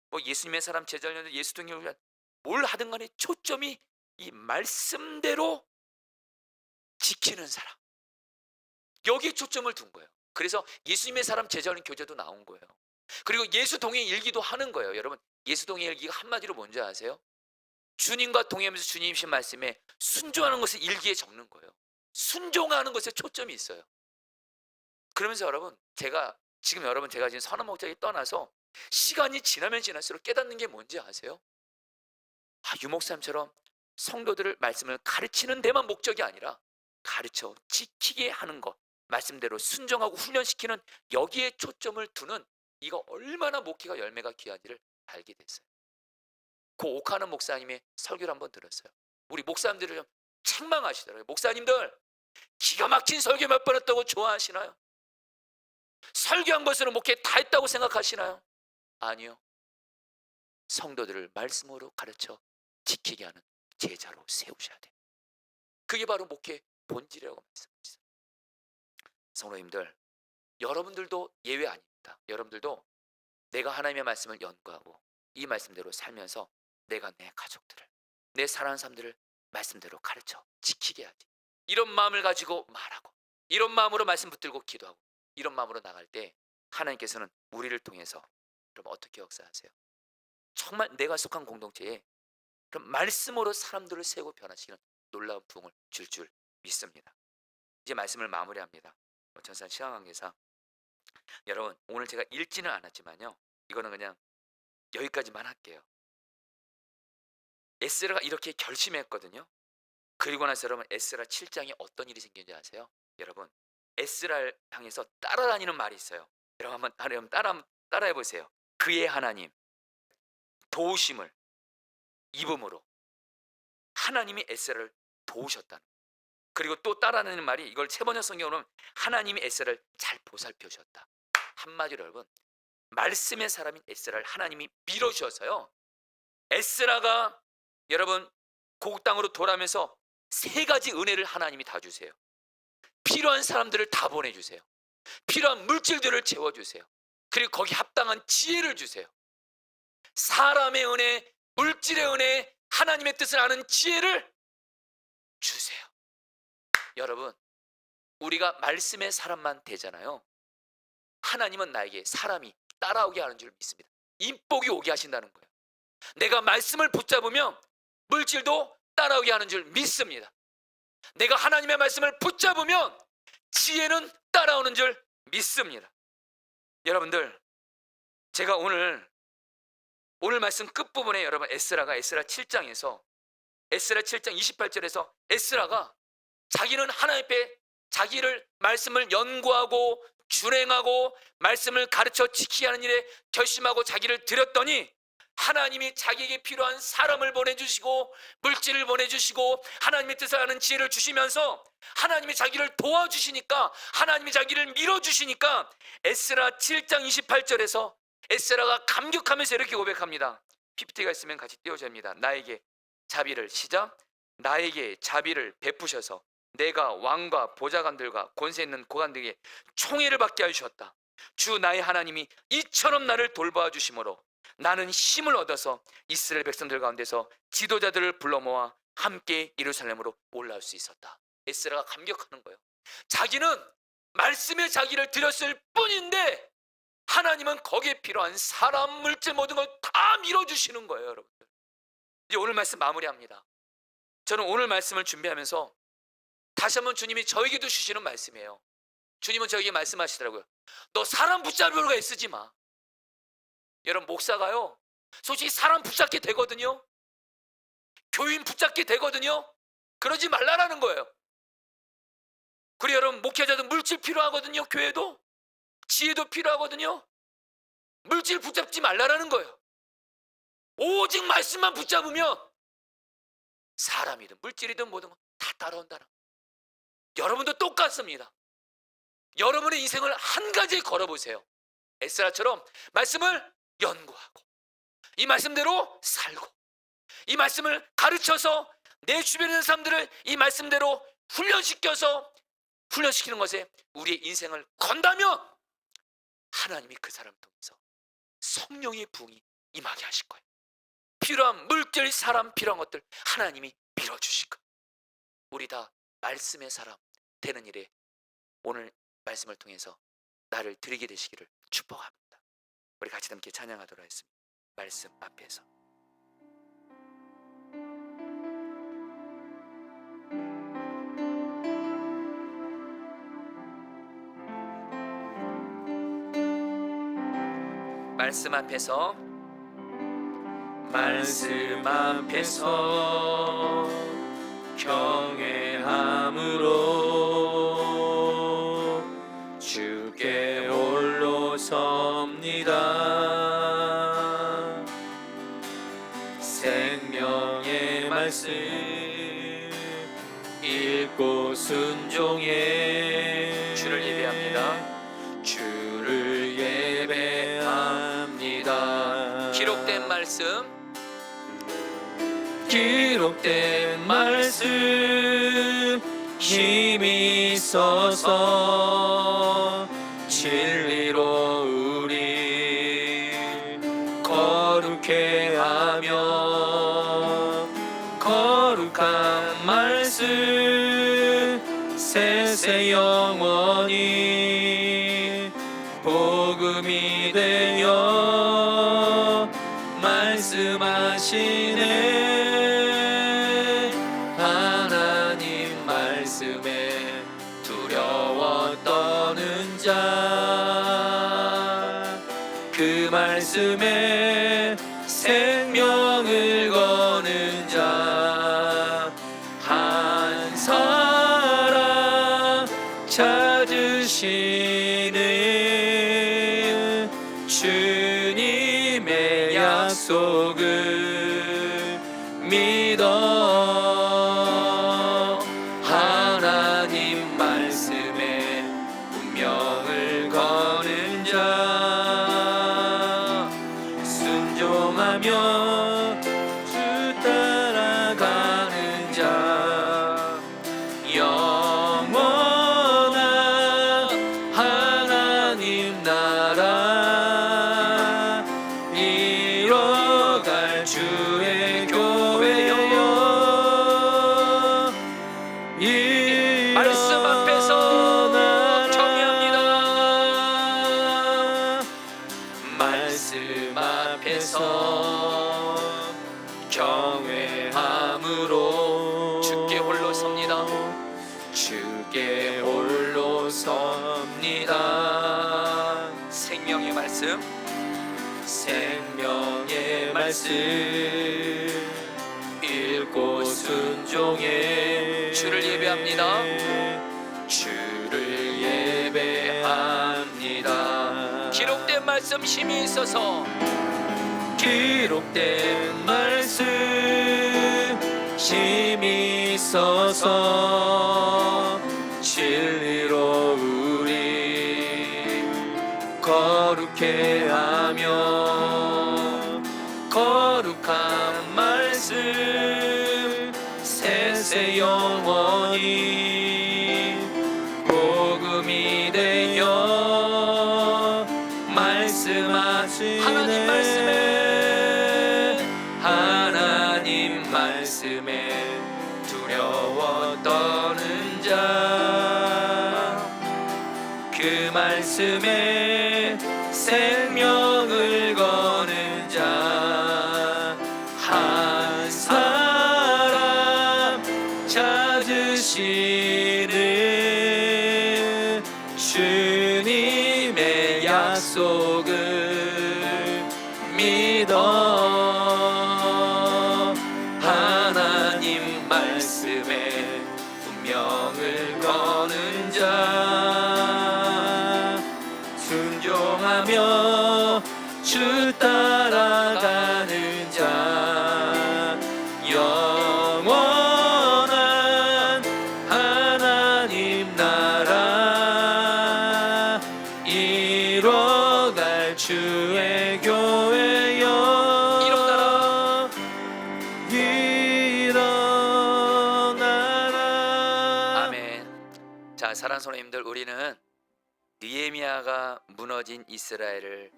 뭐 예수님의 사람 제자년들 예수동행을 뭘 하든 간에 초점이 이 말씀대로 지키는 사람. 여기에 초점을 둔 거예요. 그래서 예수님의 사람 제자년 교재도 나온 거예요. 그리고 예수동행 일기도 하는 거예요. 여러분 예수동행 일기가 한마디로 뭔지 아세요? 주님과 동행하면서 주님이신 말씀에 순종하는 것을 일기에 적는 거예요. 순종하는 것에 초점이 있어요. 그러면서 여러분 제가 지금 선한 목자에 떠나서 시간이 지나면 지날수록 깨닫는 게 뭔지 아세요? 유 목사님처럼 성도들을 말씀을 가르치는 데만 목적이 아니라 가르쳐 지키게 하는 것, 말씀대로 순종하고 훈련시키는 여기에 초점을 두는 이거 얼마나 목회가 열매가 귀한지를 알게 됐어요. 그 옥하는 목사님의 설교를 한번 들었어요. 우리 목사님들을 좀 책망하시더라고요. 목사님들 기가 막힌 설교 몇 번 했다고 좋아하시나요? 설교한 것으로 목회 다 했다고 생각하시나요? 아니요. 성도들을 말씀으로 가르쳐 지키게 하는 제자로 세우셔야 돼요. 그게 바로 목회 본질이라고 말씀하셨어요. 성도님들, 여러분들도 예외 아닙니다. 여러분들도 내가 하나님의 말씀을 연구하고 이 말씀대로 살면서 내가 내 가족들을, 내 사랑하는 사람들을 말씀대로 가르쳐 지키게 해야지. 이런 마음을 가지고 말하고 이런 마음으로 말씀 붙들고 기도하고 이런 마음으로 나갈 때 하나님께서는 우리를 통해서 그럼 어떻게 역사하세요? 정말 내가 속한 공동체에 그럼 말씀으로 사람들을 세우고 변화시키는 놀라운 부흥을 줄 믿습니다. 이제 말씀을 마무리합니다. 전산 시간 관계상 여러분 오늘 제가 읽지는 않았지만요. 이거는 그냥 여기까지만 할게요. 에스라가 이렇게 결심했거든요. 그리고 나서 여러분 에스라 7장에 어떤 일이 생겼는지 아세요? 여러분 에스라를 향해서 따라다니는 말이 있어요. 여러분 한번 따라해 보세요. 그의 하나님 도우심을 입음으로 하나님이 에스라를 도우셨다는. 그리고 또 따라하는 말이 이걸 세번역 성경으로는 하나님이 에스라를 잘 보살펴 주셨다. 한마디로 여러분 말씀의 사람인 에스라를 하나님이 밀어주셔서요. 에스라가 여러분 고국 땅으로 돌아오면서 세 가지 은혜를 하나님이 다 주세요. 필요한 사람들을 다 보내주세요. 필요한 물질들을 채워주세요. 그리고 거기 합당한 지혜를 주세요. 사람의 은혜, 물질의 은혜, 하나님의 뜻을 아는 지혜를 주세요. 여러분 우리가 말씀의 사람만 되잖아요. 하나님은 나에게 사람이 따라오게 하는 줄 믿습니다. 인복이 오게 하신다는 거예요. 내가 말씀을 붙잡으면 물질도 따라오게 하는 줄 믿습니다. 내가 하나님의 말씀을 붙잡으면 지혜는 따라오는 줄 믿습니다. 여러분들 제가 오늘 말씀 끝부분에 여러분 에스라 7장에서 에스라 7장 28절에서 에스라가 자기는 하나님 앞에 자기를 말씀을 연구하고 준행하고 말씀을 가르쳐 지키게 하는 일에 결심하고 자기를 드렸더니 하나님이 자기에게 필요한 사람을 보내주시고 물질을 보내주시고 하나님의 뜻을 아는 지혜를 주시면서 하나님이 자기를 도와주시니까 하나님이 자기를 밀어주시니까 에스라 7장 28절에서 에스라가 감격하면서 이렇게 고백합니다. PPT가 있으면 같이 띄워줍니다. 나에게 자비를 시작 나에게 자비를 베푸셔서 내가 왕과 보좌관들과 권세 있는 고관들에게 총애를 받게 하셨다. 주 나의 하나님이 이처럼 나를 돌보아 주심으로 나는 힘을 얻어서 이스라엘 백성들 가운데서 지도자들을 불러 모아 함께 예루살렘으로 올라올 수 있었다. 에스라가 감격하는 거예요. 자기는 말씀에 자기를 드렸을 뿐인데 하나님은 거기에 필요한 사람, 물질 모든 걸 다 밀어주시는 거예요. 여러분들 이제 오늘 말씀 마무리합니다. 저는 오늘 말씀을 준비하면서 다시 한번 주님이 저에게도 주시는 말씀이에요. 주님은 저에게 말씀하시더라고요. 너 사람 붙잡으려고 애쓰지 마. 여러분, 목사가요 솔직히 사람 붙잡게 되거든요. 교인 붙잡게 되거든요. 그러지 말라라는 거예요. 그리고 여러분, 목회자도 물질 필요하거든요. 교회도 지혜도 필요하거든요. 물질 붙잡지 말라라는 거예요. 오직 말씀만 붙잡으면 사람이든 물질이든 뭐든 다 따라온다는 거예요. 여러분도 똑같습니다. 여러분의 인생을 한 가지에 걸어보세요. 에스라처럼 말씀을 연구하고 이 말씀대로 살고 이 말씀을 가르쳐서 내 주변에 있는 사람들을 이 말씀대로 훈련시키는 것에 우리의 인생을 건다면 하나님이 그 사람을 통해서 성령의 부흥이 임하게 하실 거예요. 필요한 물질, 사람, 필요한 것들 하나님이 밀어주실 거예요. 우리 다 말씀의 사람 되는 일에 오늘 말씀을 통해서 나를 드리게 되시기를 축복합니다. 우리 같이 함께 찬양하도록 하겠습니다. 말씀 앞에서. 말씀 앞에서, 말씀 앞에서 경외함으로 주께 홀로 섭니다. 생명의 말씀 읽고 순종해 주를 예배합니다. 주를 예배합니다. 기록된 말씀, 기록된 말씀 힘이 있어서 진리로 우리 거룩해 하며 거룩한 말씀 세세 영원히 복음이 되어 말씀하시네. 하나님 말씀에 두려워 떠는 자, 그 말씀에 생명을 거는 자, 한 사람 찾으시는 주님의 약속을 믿어. 하나님 말씀에 운명을 거는 자, 순종하며 주 따라가는 자, 영원한 하나님 나라 이뤄갈 주의 교회여. 말씀 앞에서 경외합니다. 말씀 앞에서 경외함으로 주께 홀로 섭니다. 주께 홀로 섭니다. 생명의 말씀, 생명의 말씀 읽고 순종해 주를 예배합니다. 주를 예배합니다. 기록된 말씀 힘이 있어서, 기록된 말씀 힘이 있어서 진리로 우리 거룩해 하며 거룩한 말씀 세세 영원히 복음이 되어 말씀하시네. 하나님 말씀에, 하나님 말씀에 두려워 떠는 자, 그 말씀에 생명을 거는 자, 한 사람 찾으시는 주님의 약속을 믿어 하나님 말씀에 운명을 거는 자 순종하며 주 따라가는 자 영원한 하나님 나라 이뤄갈 주의 교회여 일어나라. 아멘. 자, 사랑하는 성도님들, 우리는 느헤미야가 무너진 이스라엘을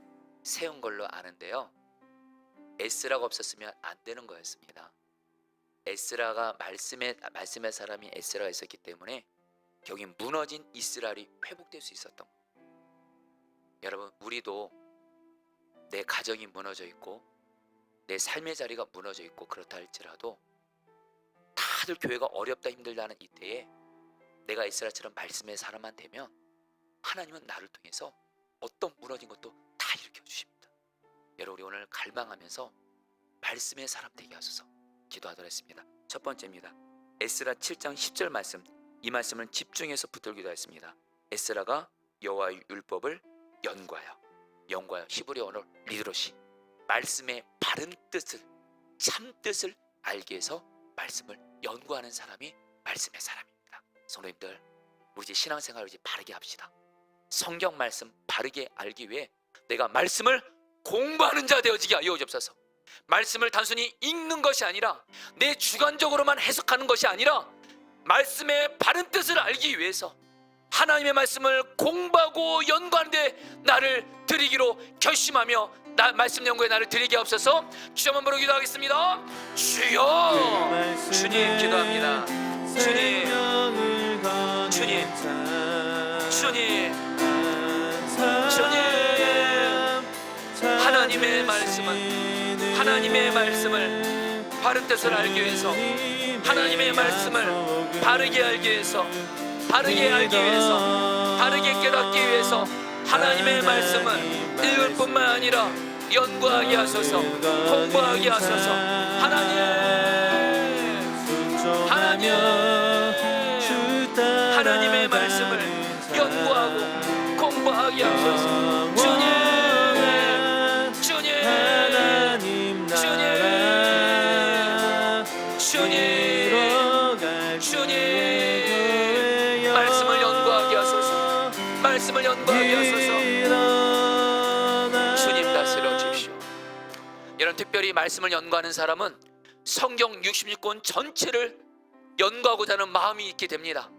세운 걸로 아는데요, 에스라가 없었으면 안 되는 거였습니다. 에스라가 말씀의 사람이 에스라가 있었기 때문에 여기 무너진 이스라엘이 회복될 수 있었던 거예요. 여러분, 우리도 내 가정이 무너져 있고 내 삶의 자리가 무너져 있고 그렇다 할지라도 다들 교회가 어렵다 힘들다는 이때에 내가 에스라처럼 말씀의 사람만 되면 하나님은 나를 통해서 어떤 무너진 것도 다 일으켜 주십니다. 여러분, 우리 오늘 갈망하면서 말씀의 사람 되게 하소서 기도하도록 했습니다. 첫 번째입니다. 에스라 7장 10절 말씀, 이 말씀을 집중해서 붙들기도 했습니다. 에스라가 여호와의 율법을 연구하여 히브리 언어로 리드로시, 말씀의 바른 뜻을, 참 뜻을 알기 위해서 말씀을 연구하는 사람이 말씀의 사람입니다. 성도님들, 우리 이제 신앙생활을 이제 바르게 합시다. 성경 말씀 바르게 알기 위해 내가 말씀을 공부하는 자 되어지게 하여 주옵소서. 말씀을 단순히 읽는 것이 아니라 내 주관적으로만 해석하는 것이 아니라 말씀의 바른 뜻을 알기 위해서 하나님의 말씀을 공부하고 연구하는데 나를 드리기로 결심하며 말씀 연구에 나를 드리게 하옵소서. 주여 한번 부르기도 하겠습니다. 주여, 주님 기도합니다. 주님, 주님, 주님, 주님, 하나님의 말씀을 바른 뜻을 알기 위해서, 하나님의 말씀을 바르게 알기 위해서, 바르게 깨닫기 위해서 하나님의 말씀을 읽을 뿐만 아니라 연구하게 하소서, 공부하게 하소서. 하나님의 말씀을 연구하고 공부하게 하소서. 주님, 말씀을 연구하게 하소서. 말씀을 연구하게 하소서. 주님 다스려 주십시오. 여러분, 특별히 말씀을 연구하는 사람은 성경 66권 전체를 연구하고자 하는 마음이 있게 됩니다.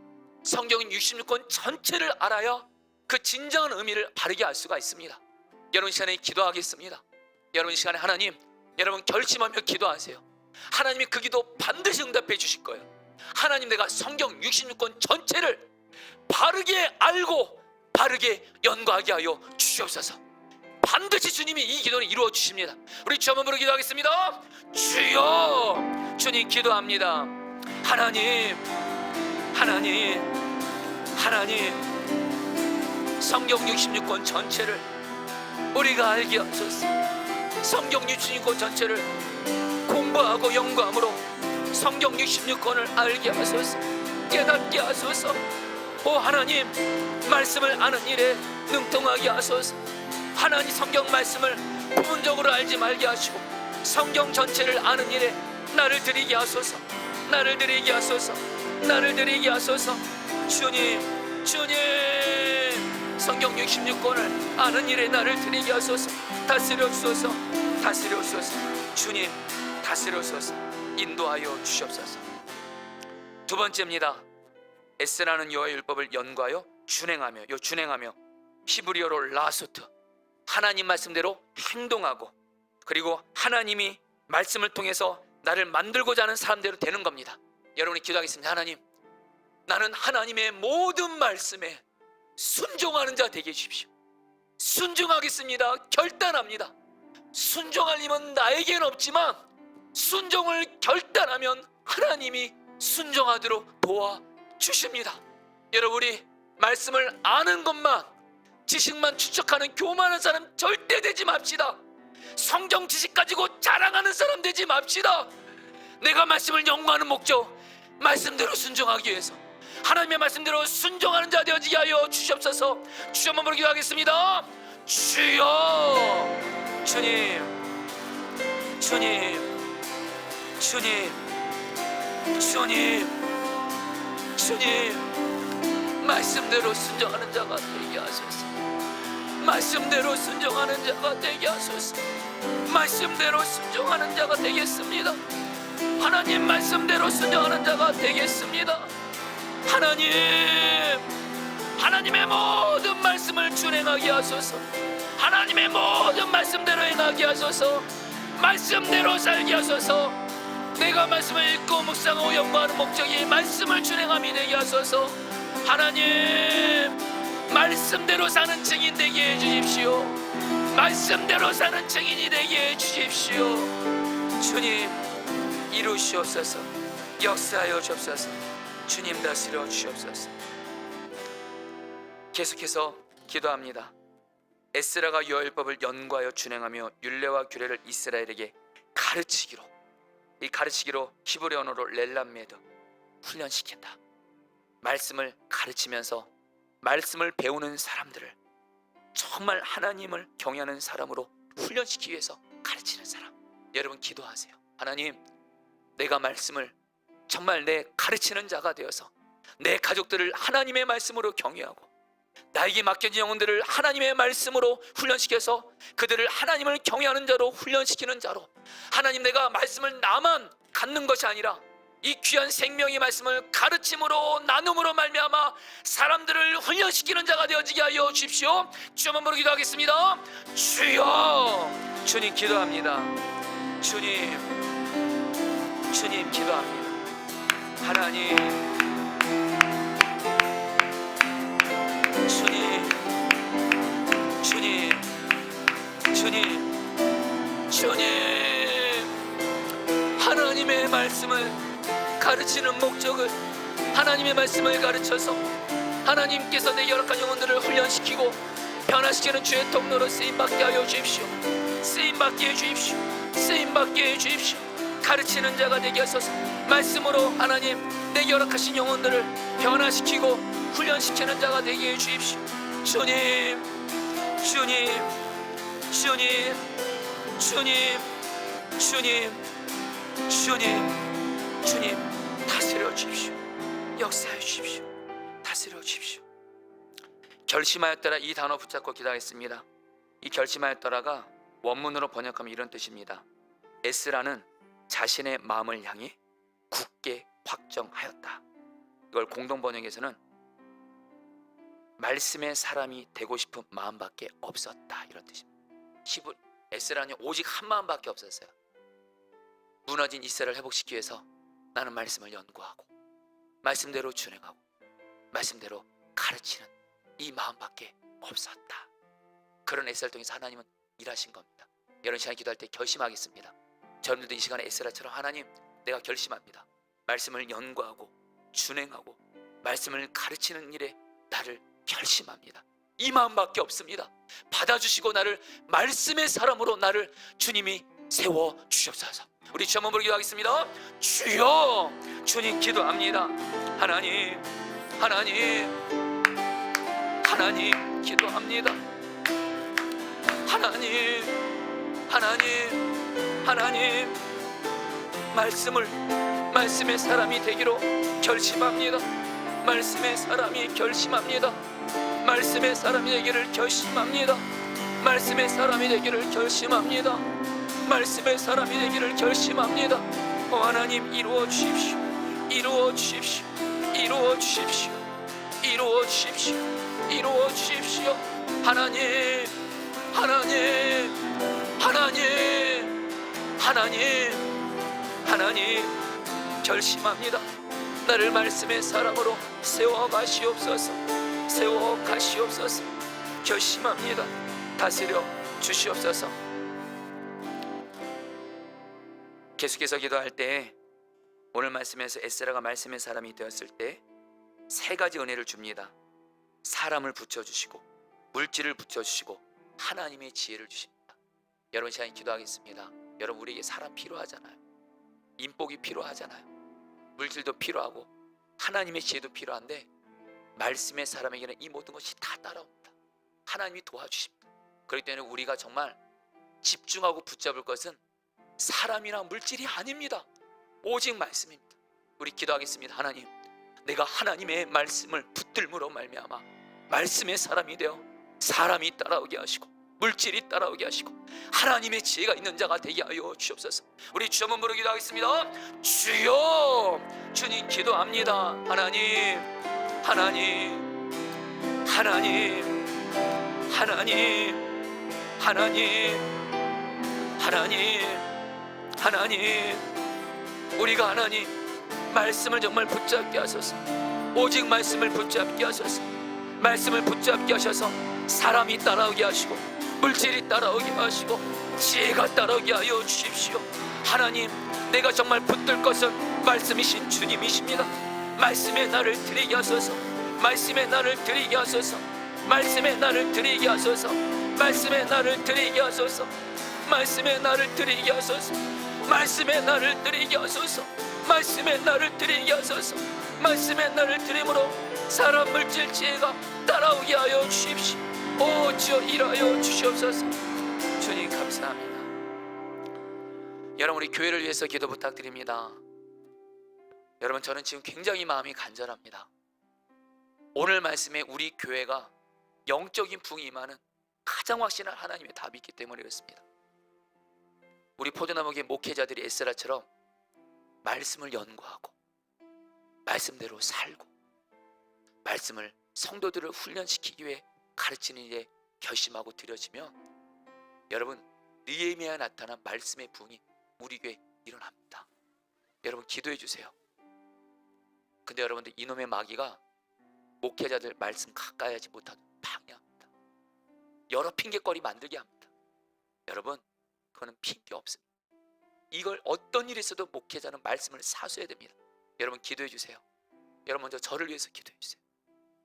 성경 66권 전체를 알아야 그 진정한 의미를 바르게 알 수가 있습니다. 여러분 시간에 기도하겠습니다. 여러분 시간에 하나님, 여러분 결심하며 기도하세요. 하나님이 그 기도 반드시 응답해 주실 거예요. 하나님, 내가 성경 66권 전체를 바르게 알고 바르게 연구하게 하여 주시옵소서. 반드시 주님이 이 기도는 이루어 주십니다. 우리 주 한번 부르 기도하겠습니다. 주여, 주님 기도합니다. 하나님, 성경 66권 전체를 우리가 알게 하소서. 성경 66권 전체를 공부하고 연구함으로 성경 66권을 알게 하소서, 깨닫게 하소서. 오 하나님, 말씀을 아는 일에 능통하게 하소서. 하나님, 성경 말씀을 부분적으로 알지 말게 하시고 성경 전체를 아는 일에 나를 드리게 하소서. 나를 드리게 하소서. 주님, 성경 66권을 아는 일에 나를 드리게 하소서. 다스려 주소서. 주님, 다스려 주소서. 인도하여 주시옵소서. 두 번째입니다. 에스라는 여호와의 율법을 연구하여 준행하며, 히브리어로 라소트, 하나님 말씀대로 행동하고, 그리고 하나님이 말씀을 통해서 나를 만들고자 하는 사람대로 되는 겁니다. 여러분이 기도하겠습니다. 하나님, 나는 하나님의 모든 말씀에 순종하는 자 되게 해주십시오. 순종하겠습니다. 결단합니다. 순종할 힘은 나에겐 없지만 순종을 결단하면 하나님이 순종하도록 도와주십니다. 여러분, 우리 말씀을 아는 것만, 지식만 추적하는 교만한 사람 절대 되지 맙시다. 성경 지식 가지고 자랑하는 사람 되지 맙시다. 내가 말씀을 연구하는 목적, 말씀대로 순종하기 위해서 하나님의 말씀대로 순종하는 자 되어지게 하여 주시옵소서. 주여 한번 부르기도 하겠습니다. 주여. 주님, 주님, 주님, 주님, 주님, 말씀대로 순종하는 자가 되게 하소서. 말씀대로 순종하는 자가 되게 하소서. 말씀대로 순종하는 자가 되겠습니다. 하나님 말씀대로 순종하는 자가 되겠습니다. 하나님, 하나님의 모든 말씀을 준행하게 하소서. 하나님의 모든 말씀대로 행하게 하소서. 말씀대로 살게 하소서. 내가 말씀을 읽고 묵상하고 연구하는 목적이 말씀을 준행함이 되게 하소서. 하나님, 말씀대로 사는 증인 되게 해주십시오. 말씀대로 사는 증인이 되게 해주십시오. 주님, 이루시옵소서. 역사하여 주옵소서. 주님 다스려 주시옵소서. 계속해서 기도합니다. 에스라가 여호와법을 연구하여 준행하며 율례와 규례를 이스라엘에게 가르치기로, 이 가르치기로 히브리 언어로 렐람메드, 훈련시킨다. 말씀을 가르치면서 말씀을 배우는 사람들을 정말 하나님을 경외하는 사람으로 훈련시키기 위해서 가르치는 사람. 여러분 기도하세요. 하나님, 내가 말씀을 정말 내 가르치는 자가 되어서 내 가족들을 하나님의 말씀으로 경외하고 나에게 맡겨진 영혼들을 하나님의 말씀으로 훈련시켜서 그들을 하나님을 경외하는 자로 훈련시키는 자로, 하나님, 내가 말씀을 나만 갖는 것이 아니라 이 귀한 생명의 말씀을 가르침으로 나눔으로 말미암아 사람들을 훈련시키는 자가 되어지게 하여 주십시오. 주여 한번 부르기도 하겠습니다. 주여. 주님 기도합니다. 주님, 주님 기도합니다. 하나님, 주님, 주님, 주님, 주님, 하나님의 말씀을 가르치는 목적을, 하나님의 말씀을 가르쳐서 하나님께서 내 열악한 영혼들을 훈련시키고 변화시키는 주의 통로로 쓰임받게 하여 주십시오. 쓰임받게 해주십시오. 쓰임받게 해주십시오. 가르치는 자가 되게 하소서. 말씀으로 하나님, 내 열악하신 영혼들을 변화시키고 훈련시키는 자가 되게 해주십시오. 주님, 주님, 주님, 주님, 주님, 주님, 주님, 다스려 주십시오. 역사해 주십시오. 다스려 주십시오. 결심하였더라, 이 단어 붙잡고 기도하겠습니다. 이 결심하였더라가 원문으로 번역하면 이런 뜻입니다. 에스라는 자신의 마음을 향해 굳게 확정하였다. 이걸 공동 번역에서는 말씀의 사람이 되고 싶은 마음밖에 없었다, 이런 뜻입니다. 히브리 에스라는 오직 한 마음밖에 없었어요. 무너진 이스라엘을 회복시키기 위해서 나는 말씀을 연구하고 말씀대로 준행하고 말씀대로 가르치는 이 마음밖에 없었다. 그런 에스라를 통해서 하나님은 일하신 겁니다. 이런 시간 기도할 때 결심하겠습니다. 저들도 이 시간에 에스라처럼 하나님, 내가 결심합니다. 말씀을 연구하고 준행하고 말씀을 가르치는 일에 나를 결심합니다. 이 마음밖에 없습니다. 받아주시고 나를 말씀의 사람으로 나를 주님이 세워 주시옵소서. 우리 주 한번 부르기도 하겠습니다. 주여. 주님 기도합니다. 하나님, 하나님, 하나님 기도합니다. 하나님, 하나님, 하나님, 말씀의 사람이 되기로 결심합니다. 말씀의 사람이 결심합니다. 말씀의 사람이 되기를 결심합니다. 말씀의 사람이 되기를 결심합니다. 말씀의 사람이 되기를 결심합니다. 하나님, 이루어 주십시오. 이루어 주십시오. 이루어 주십시오. 이루어 주십시오. 이루어 주십시오. 하나님, 하나님, 하나님, 하나님, 하나님, 결심합니다. 나를 말씀의 사람으로 세워 가시옵소서. 세워 가시옵소서. 결심합니다. 다스려 주시옵소서. 계속해서 기도할 때 오늘 말씀에서 에스라가 말씀의 사람이 되었을 때 세 가지 은혜를 줍니다. 사람을 붙여주시고 물질을 붙여주시고 하나님의 지혜를 주십니다. 여러분 시간에 기도하겠습니다. 여러분 우리에게 사람 필요하잖아요. 인복이 필요하잖아요. 물질도 필요하고 하나님의 지혜도 필요한데 말씀의 사람에게는 이 모든 것이 다 따라옵니다. 하나님이 도와주십니다. 그렇기 때문에 우리가 정말 집중하고 붙잡을 것은 사람이나 물질이 아닙니다. 오직 말씀입니다. 우리 기도하겠습니다. 하나님, 내가 하나님의 말씀을 붙들므로 말미암아 말씀의 사람이 되어 사람이 따라오게 하시고 물질이 따라오게 하시고 하나님의 지혜가 있는 자가 되게 하여 주옵소서. 우리 주 한번 부르기도 하겠습니다. 주여, 주님 기도합니다. 하나님, 하나님, 하나님, 하나님, 하나님, 하나님, 하나님, 우리가 하나님 말씀을 정말 붙잡게 하소서. 오직 말씀을 붙잡게 하소서. 말씀을 붙잡게 하셔서 사람이 따라오게 하시고 물질이 따라오게 하시고 지혜가 따라오게 하여 주십시오. 하나님, 내가 정말 붙들 것은 말씀이신 주님이십니다. 말씀의 나를 드리게 하소서. 말씀의 나를 드리게 하소서. 말씀의 나를 드리게 하소서. 말씀의 나를 드리게 하소서. 말씀의 나를 드리게 하소서. 말씀의 나를 드리게 하소서. 말씀의 나를 드리게 하소서. 말씀의 나를 드림으로 사람 물질 지혜가 따라오게 하여 주십시오. 오 주여 일하여 주시옵소서. 주님 감사합니다. 여러분 우리 교회를 위해서 기도 부탁드립니다. 여러분 저는 지금 굉장히 마음이 간절합니다. 오늘 말씀에 우리 교회가 영적인 부흥이 임하는 가장 확실한 하나님의 답이 있기 때문에 그렇습니다. 우리 포도나무교회 목회자들이 에스라처럼 말씀을 연구하고 말씀대로 살고 말씀을 성도들을 훈련시키기 위해 가르치는 일에 결심하고 들여지면 여러분 느헤미야에 나타난 말씀의 부흥이 우리 교회에 일어납니다. 여러분 기도해 주세요. 근데 여러분들 이놈의 마귀가 목회자들 말씀 가까이 하지 못하도록 방해합니다. 여러 핑계거리 만들게 합니다. 여러분 그거는 핑계 없습니다. 이걸 어떤 일이 있어도 목회자는 말씀을 사수해야 됩니다. 여러분 기도해 주세요. 여러분 먼저 저를 위해서 기도해 주세요.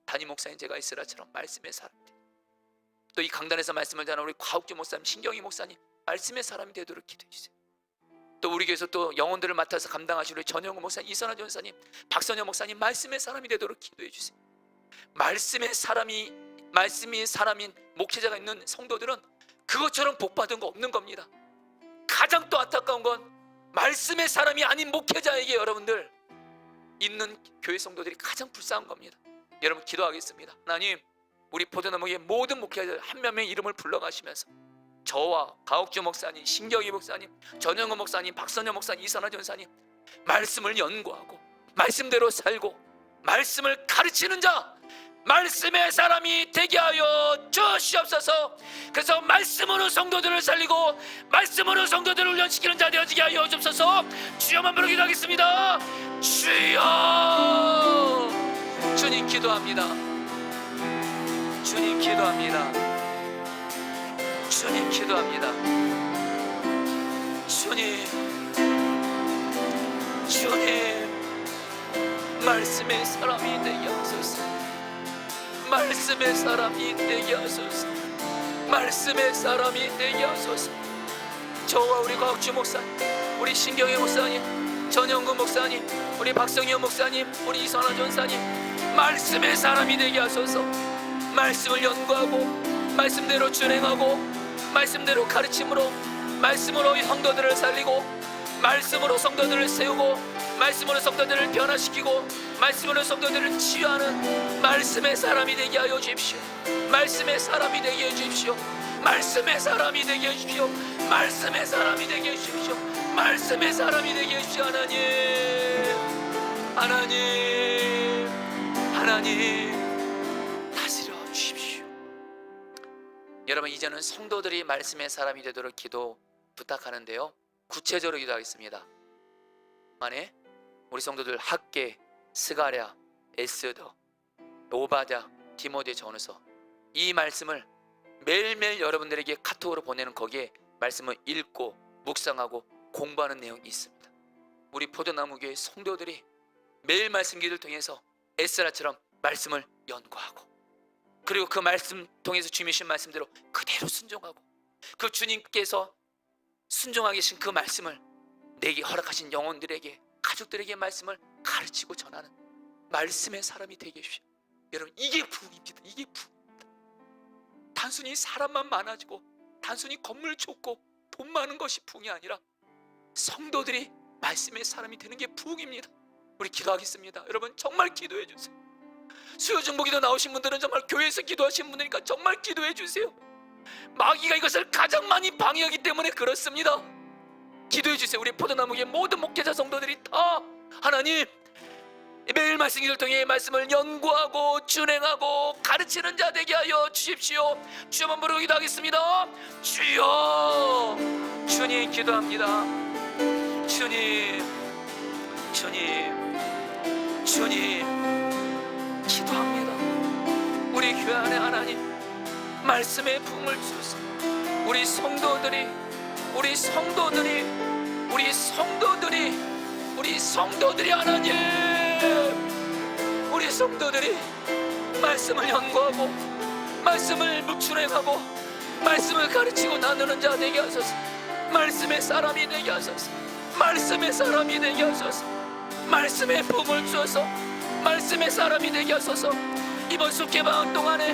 담임 목사님 제가 이스라처럼 말씀의 사람들, 또 이 강단에서 말씀을 전하는 우리 과옥주 목사님, 신경희 목사님 말씀의 사람이 되도록 기도해 주세요. 또 우리 교회에서 또 영혼들을 맡아서 감당하시는 우리 전영우 목사님, 이선아 전사님, 박선영 목사님 말씀의 사람이 되도록 기도해 주세요. 말씀의 사람이 말씀이 사람인 목회자가 있는 성도들은 그것처럼 복받은 거 없는 겁니다. 가장 또 안타까운 건 말씀의 사람이 아닌 목회자에게 여러분들 있는 교회 성도들이 가장 불쌍한 겁니다. 여러분 기도하겠습니다. 하나님, 우리 포도나무의 모든 목회자들 한 명의 이름을 불러가시면서 저와 가옥주 목사님, 신경희 목사님, 전영호 목사님, 박선영 목사님, 이선아 전사님 말씀을 연구하고 말씀대로 살고 말씀을 가르치는 자, 말씀의 사람이 되게 하여 주시옵소서. 그래서 말씀으로 성도들을 살리고 말씀으로 성도들을 훈련시키는 자 되어지게 하여 주옵소서. 주여만 부르기도 하겠습니다. 주여, 주님 기도합니다. 주님 기도합니다. 주님 기도합니다. 주님 말씀의 사람이 되게 하소서. 말씀의 사람이 되게 하소서. 말씀의 사람이 되게 하소서. 저와 우리 과학주 목사님, 우리 신경희 목사님, 전영구 목사님, 우리 박성현 목사님, 우리 이선아 전사님 말씀의 사람이 되게 하소서. 말씀을 연구하고 말씀대로 준행하고 말씀대로 가르침으로 말씀으로 성도들을 살리고 말씀으로 성도들을 세우고 말씀으로 성도들을 변화시키고 말씀으로 성도들을 치유하는 말씀의 사람이 되게 하여 주십시오. 말씀의 사람이 되게 해 주십시오. 말씀의 사람이 되게 해 주십시오. 말씀의 사람이 되게 해 주십시오. 말씀의 사람이 되게 해 주십시오. 하나님, 하나님, 하나님 다스려 주십시오. 여러분 이제는 성도들이 말씀의 사람이 되도록 기도 부탁하는데요, 구체적으로 기도하겠습니다. 안에 우리 성도들 학계, 스가랴, 에스더, 오바댜, 디모데 전후서 이 말씀을 매일매일 여러분들에게 카톡으로 보내는 거기에 말씀을 읽고 묵상하고 공부하는 내용이 있습니다. 우리 포도나무교회 성도들이 매일 말씀 기도를 통해서 에스라처럼 말씀을 연구하고 그리고 그 말씀 통해서 주님이신 말씀대로 그대로 순종하고 그 주님께서 순종하게 하신 그 말씀을 내게 허락하신 영혼들에게, 가족들에게 말씀을 가르치고 전하는 말씀의 사람이 되게 해주십시오. 여러분, 이게 부흥입니다. 이게 부흥입니다. 단순히 사람만 많아지고 단순히 건물 좋고 돈 많은 것이 부흥이 아니라 성도들이 말씀의 사람이 되는 게 부흥입니다. 우리 기도하겠습니다. 여러분, 정말 기도해 주세요. 수요 중보기도 나오신 분들은 정말 교회에서 기도하시는 분이니까 정말 기도해 주세요. 마귀가 이것을 가장 많이 방해하기 때문에 그렇습니다. 기도해 주세요. 우리 포도나무의 모든 목회자 성도들이 다 하나님, 매일 말씀 기도를 통해 말씀을 연구하고 준행하고 가르치는 자 되게 하여 주십시오. 주여만 부르고 기도하겠습니다. 주여, 주님 기도합니다. 주님, 주님, 주님 기도합니다. 우리 교회 안에 하나님 말씀의 부흥을 주소서. 우리 성도들이 하나님, 우리 성도들이 말씀을 연구하고 말씀을 준행하고 말씀을 가르치고 나누는 자 되게 하소서. 말씀의 사람이 되게 하소서. 말씀의 사람이 되게 하소서. 말씀의 부흥을 주소서. 말씀의 사람이 되게 하소서. 이번 숙회방 동안에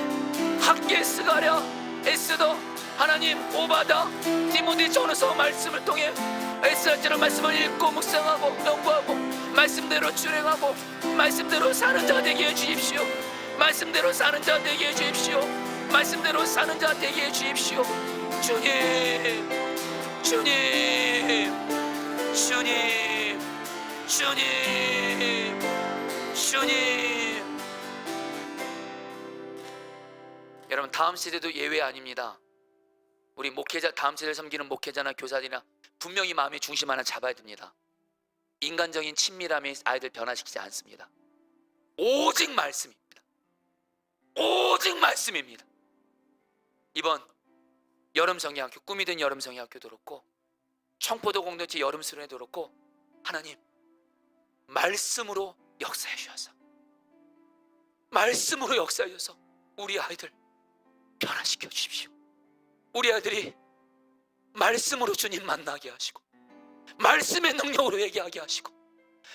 학계 스가랴, 에스더, 하나님 오바다, 디모데 전후서 말씀을 통해 에스라처럼 말씀을 읽고 묵상하고 연구하고 말씀대로 준행하고 말씀대로 사는 자 되게 해주십시오. 말씀대로 사는 자 되게 해주십시오. 말씀대로 사는 자 되게 해주십시오. 주님, 주님, 주님, 주님, 주님. 여러분, 다음 세대도 예외 아닙니다. 우리 목회자, 다음 세대를 섬기는 목회자나 교사들이나 분명히 마음의 중심 하나 잡아야 됩니다. 인간적인 친밀함이 아이들 변화시키지 않습니다. 오직 말씀입니다. 오직 말씀입니다. 이번 여름성의학교, 꿈이 든 여름성의학교도 그렇고 청포도 공동체 여름수련회도 그렇고 하나님 말씀으로 역사해 주셔서, 말씀으로 역사해 주셔서 우리 아이들 변화시켜 주십시오. 우리 아이들이 말씀으로 주님 만나게 하시고 말씀의 능력으로 얘기하게 하시고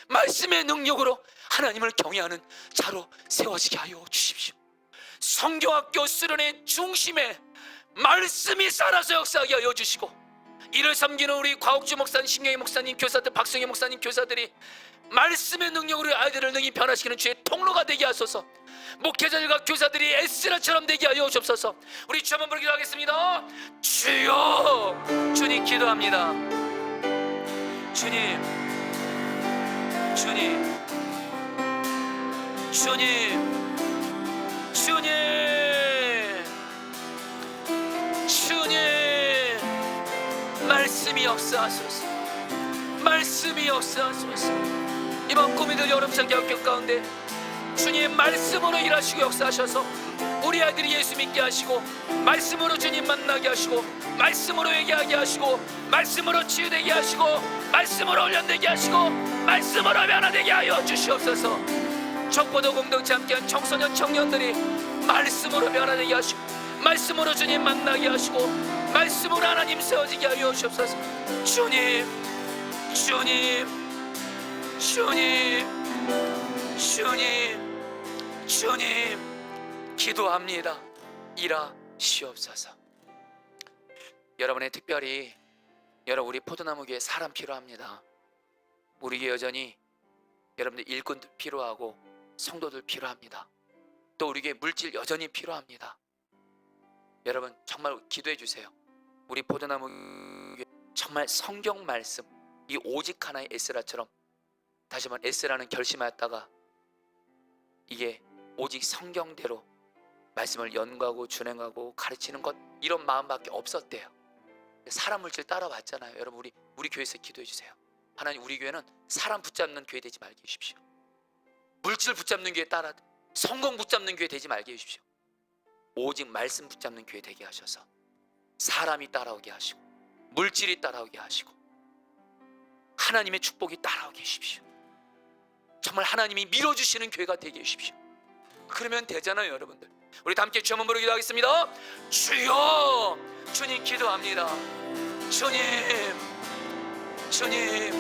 말씀의 능력으로 하나님을 경외하는 자로 세워지게 하여 주십시오. 성경학교 수련의 중심에 말씀이 살아서 역사하게 하여 주시고, 이를 섬기는 우리 과옥주 목사님, 심경희 목사님, 교사들, 박성희 목사님, 교사들이 말씀의 능력으로 아이들을 능히 변화시키는 주의 통로가 되게 하소서. 목회자들과 교사들이 에스라처럼 되게 하여 주옵소서. 우리 주 한번 부르기도 하겠습니다. 주여, 주님 기도합니다. 주님, 주님, 주님, 주님, 주님, 말씀이 역사하소서. 말씀이 역사하소서. 이번 꿈이들 여름성경학교 가운데 주님 말씀으로 일하시고 역사하셔서 우리 아이들이 예수 믿게 하시고 말씀으로 주님 만나게 하시고 말씀으로 얘기하게 하시고 말씀으로 치유되게 하시고 말씀으로 훈련되게 하시고 말씀으로 변화되게 하여 주시옵소서. 청포도 공동체 함께한 청소년 청년들이 말씀으로 변화되게 하시고 말씀으로 주님 만나게 하시고 말씀으로 하나님 세워지게 하여 주옵소서. 주님, 주님, 주님, 주님, 주님 기도합니다. 일하시옵소서. 여러분의 특별히 여러분 우리 포도나무 교회 사람 필요합니다. 우리 교회 여전히 여러분들 일꾼들 필요하고 성도들 필요합니다. 또 우리 교회 물질 여전히 필요합니다. 여러분 정말 기도해 주세요. 우리 포도나무 교회 정말 성경 말씀, 이 오직 하나의 에스라처럼 다시 한번 에스라는 결심하였다가 이게 오직 성경대로 말씀을 연구하고 준행하고 가르치는 것, 이런 마음밖에 없었대요. 사람 물질 따라왔잖아요. 여러분 우리 교회에서 기도해 주세요. 하나님, 우리 교회는 사람 붙잡는 교회 되지 말게 해주십시오. 물질 붙잡는 교회 따라 성공 붙잡는 교회 되지 말게 해주십시오. 오직 말씀 붙잡는 교회 되게 하셔서 사람이 따라오게 하시고 물질이 따라오게 하시고 하나님의 축복이 따라오게 해주십시오. 정말 하나님이 밀어주시는 교회가 되게 해주십시오. 그러면 되잖아요. 여러분들 우리 다 함께 주 한번 부르기도 하겠습니다. 주여, 주님 기도합니다. 주님, 주님,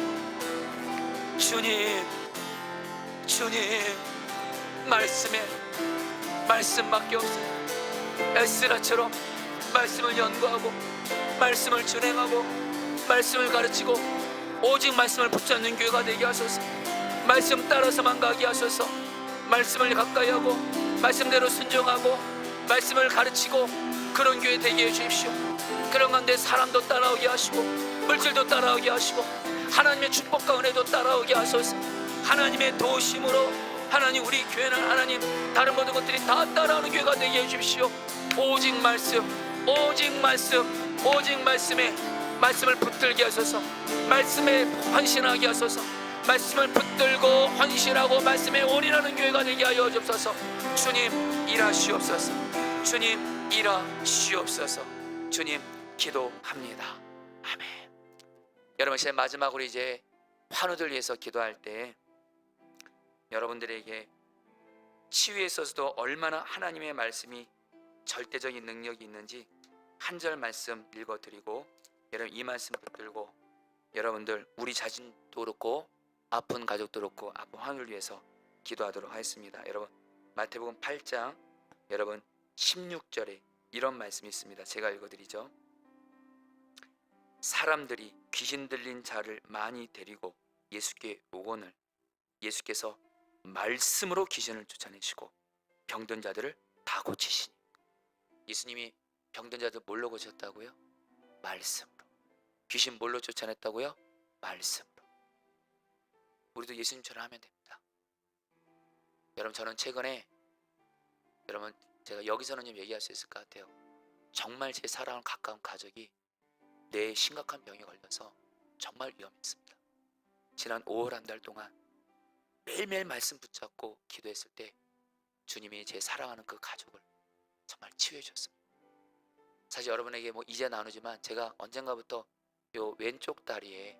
주님, 주님, 말씀밖에 없어요. 에스라처럼 말씀을 연구하고 말씀을 준행하고 말씀을 가르치고 오직 말씀을 붙잡는 교회가 되게 하소서. 말씀 따라서만 가게 하소서. 말씀을 가까이 하고 말씀대로 순종하고 말씀을 가르치고 그런 교회 되게 해주십시오. 그런 가운데 사람도 따라오게 하시고 물질도 따라오게 하시고 하나님의 축복과 은혜도 따라오게 하소서. 하나님의 도우심으로 하나님 우리 교회는 하나님 다른 모든 것들이 다 따라오는 교회가 되게 해주십시오. 오직 말씀, 오직 말씀, 오직 말씀을 붙들게 하소서. 말씀에 헌신하게 하소서. 말씀을 붙들고 헌신하고 말씀에 올인하는 교회가 되게 하여 주옵소서. 주님 일하시옵소서. 주님 일하시옵소서. 주님 기도합니다. 아멘. 여러분, 이제 마지막으로 이제 환우들 위해서 기도할 때 여러분들에게 치유에 있어서도 얼마나 하나님의 말씀이 절대적인 능력이 있는지 한 절 말씀 읽어드리고 여러분 이 말씀 붙들고 여러분들 우리 자신도 그렇고 아픈 가족도 그렇고 아픈 환우를 위해서 기도하도록 하겠습니다. 여러분 마태복음 8장 여러분 16절에 이런 말씀이 있습니다. 제가 읽어드리죠. 사람들이 귀신 들린 자를 많이 데리고 예수께 오거늘 예수께서 말씀으로 귀신을 쫓아내시고 병든 자들을 다 고치시니. 예수님이 병든 자들 뭘로 고쳤다고요? 말씀으로. 귀신 뭘로 쫓아냈다고요? 말씀으로. 우리도 예수님처럼 하면 됩니다. 여러분, 저는 최근에 여러분 제가 여기서는 좀 얘기할 수 있을 것 같아요. 정말 제 사랑하는 가까운 가족이 뇌에 심각한 병에 걸려서 정말 위험했습니다. 지난 5월 한 달 동안 매일매일 말씀 붙잡고 기도했을 때 주님이 제 사랑하는 그 가족을 정말 치유해 주셨습니다. 사실 여러분에게 뭐 이제 나누지만 제가 언젠가부터 요 왼쪽 다리에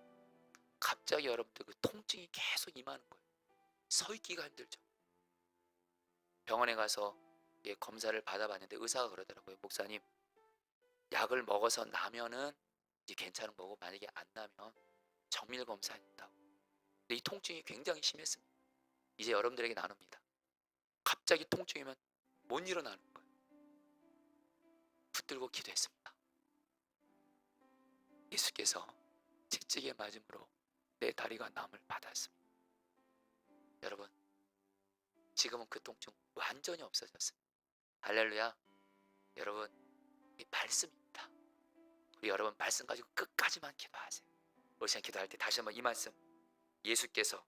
갑자기 여러분들 그 통증이 계속 임하는 거예요. 서 있기가 힘들죠. 병원에 가서 검사를 받아봤는데 의사가 그러더라고요. 목사님, 약을 먹어서 나면은 이제 괜찮은 거고 만약에 안 나면 정밀 검사해야 된다고. 근데 이 통증이 굉장히 심했습니다. 이제 여러분들에게 나눕니다. 갑자기 통증이면 못 일어나는 거예요. 붙들고 기도했습니다. 예수께서 채찍에 맞음으로 내 다리가 남을 받았습니다. 여러분, 지금은 그 통증 완전히 없어졌습니다. 할렐루야. 여러분, 이 말씀입니다. 우리 여러분 말씀 가지고 끝까지만 기도하세요. 우리 시간 기도할 때 다시 한번 이 말씀, 예수께서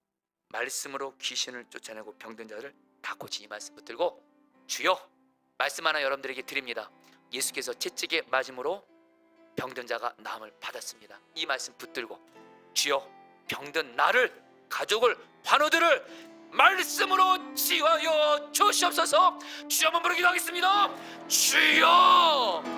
말씀으로 귀신을 쫓아내고 병든 자를 다 고치, 이 말씀 붙들고 주여, 말씀 하나 여러분들에게 드립니다. 예수께서 채찍에 맞음으로 병든 자가 나음을 받았습니다. 이 말씀 붙들고 주여, 병든 나를, 가족을, 환우들을 말씀으로 치유하여 주시옵소서. 주여 한번 부르기도 하겠습니다. 주여.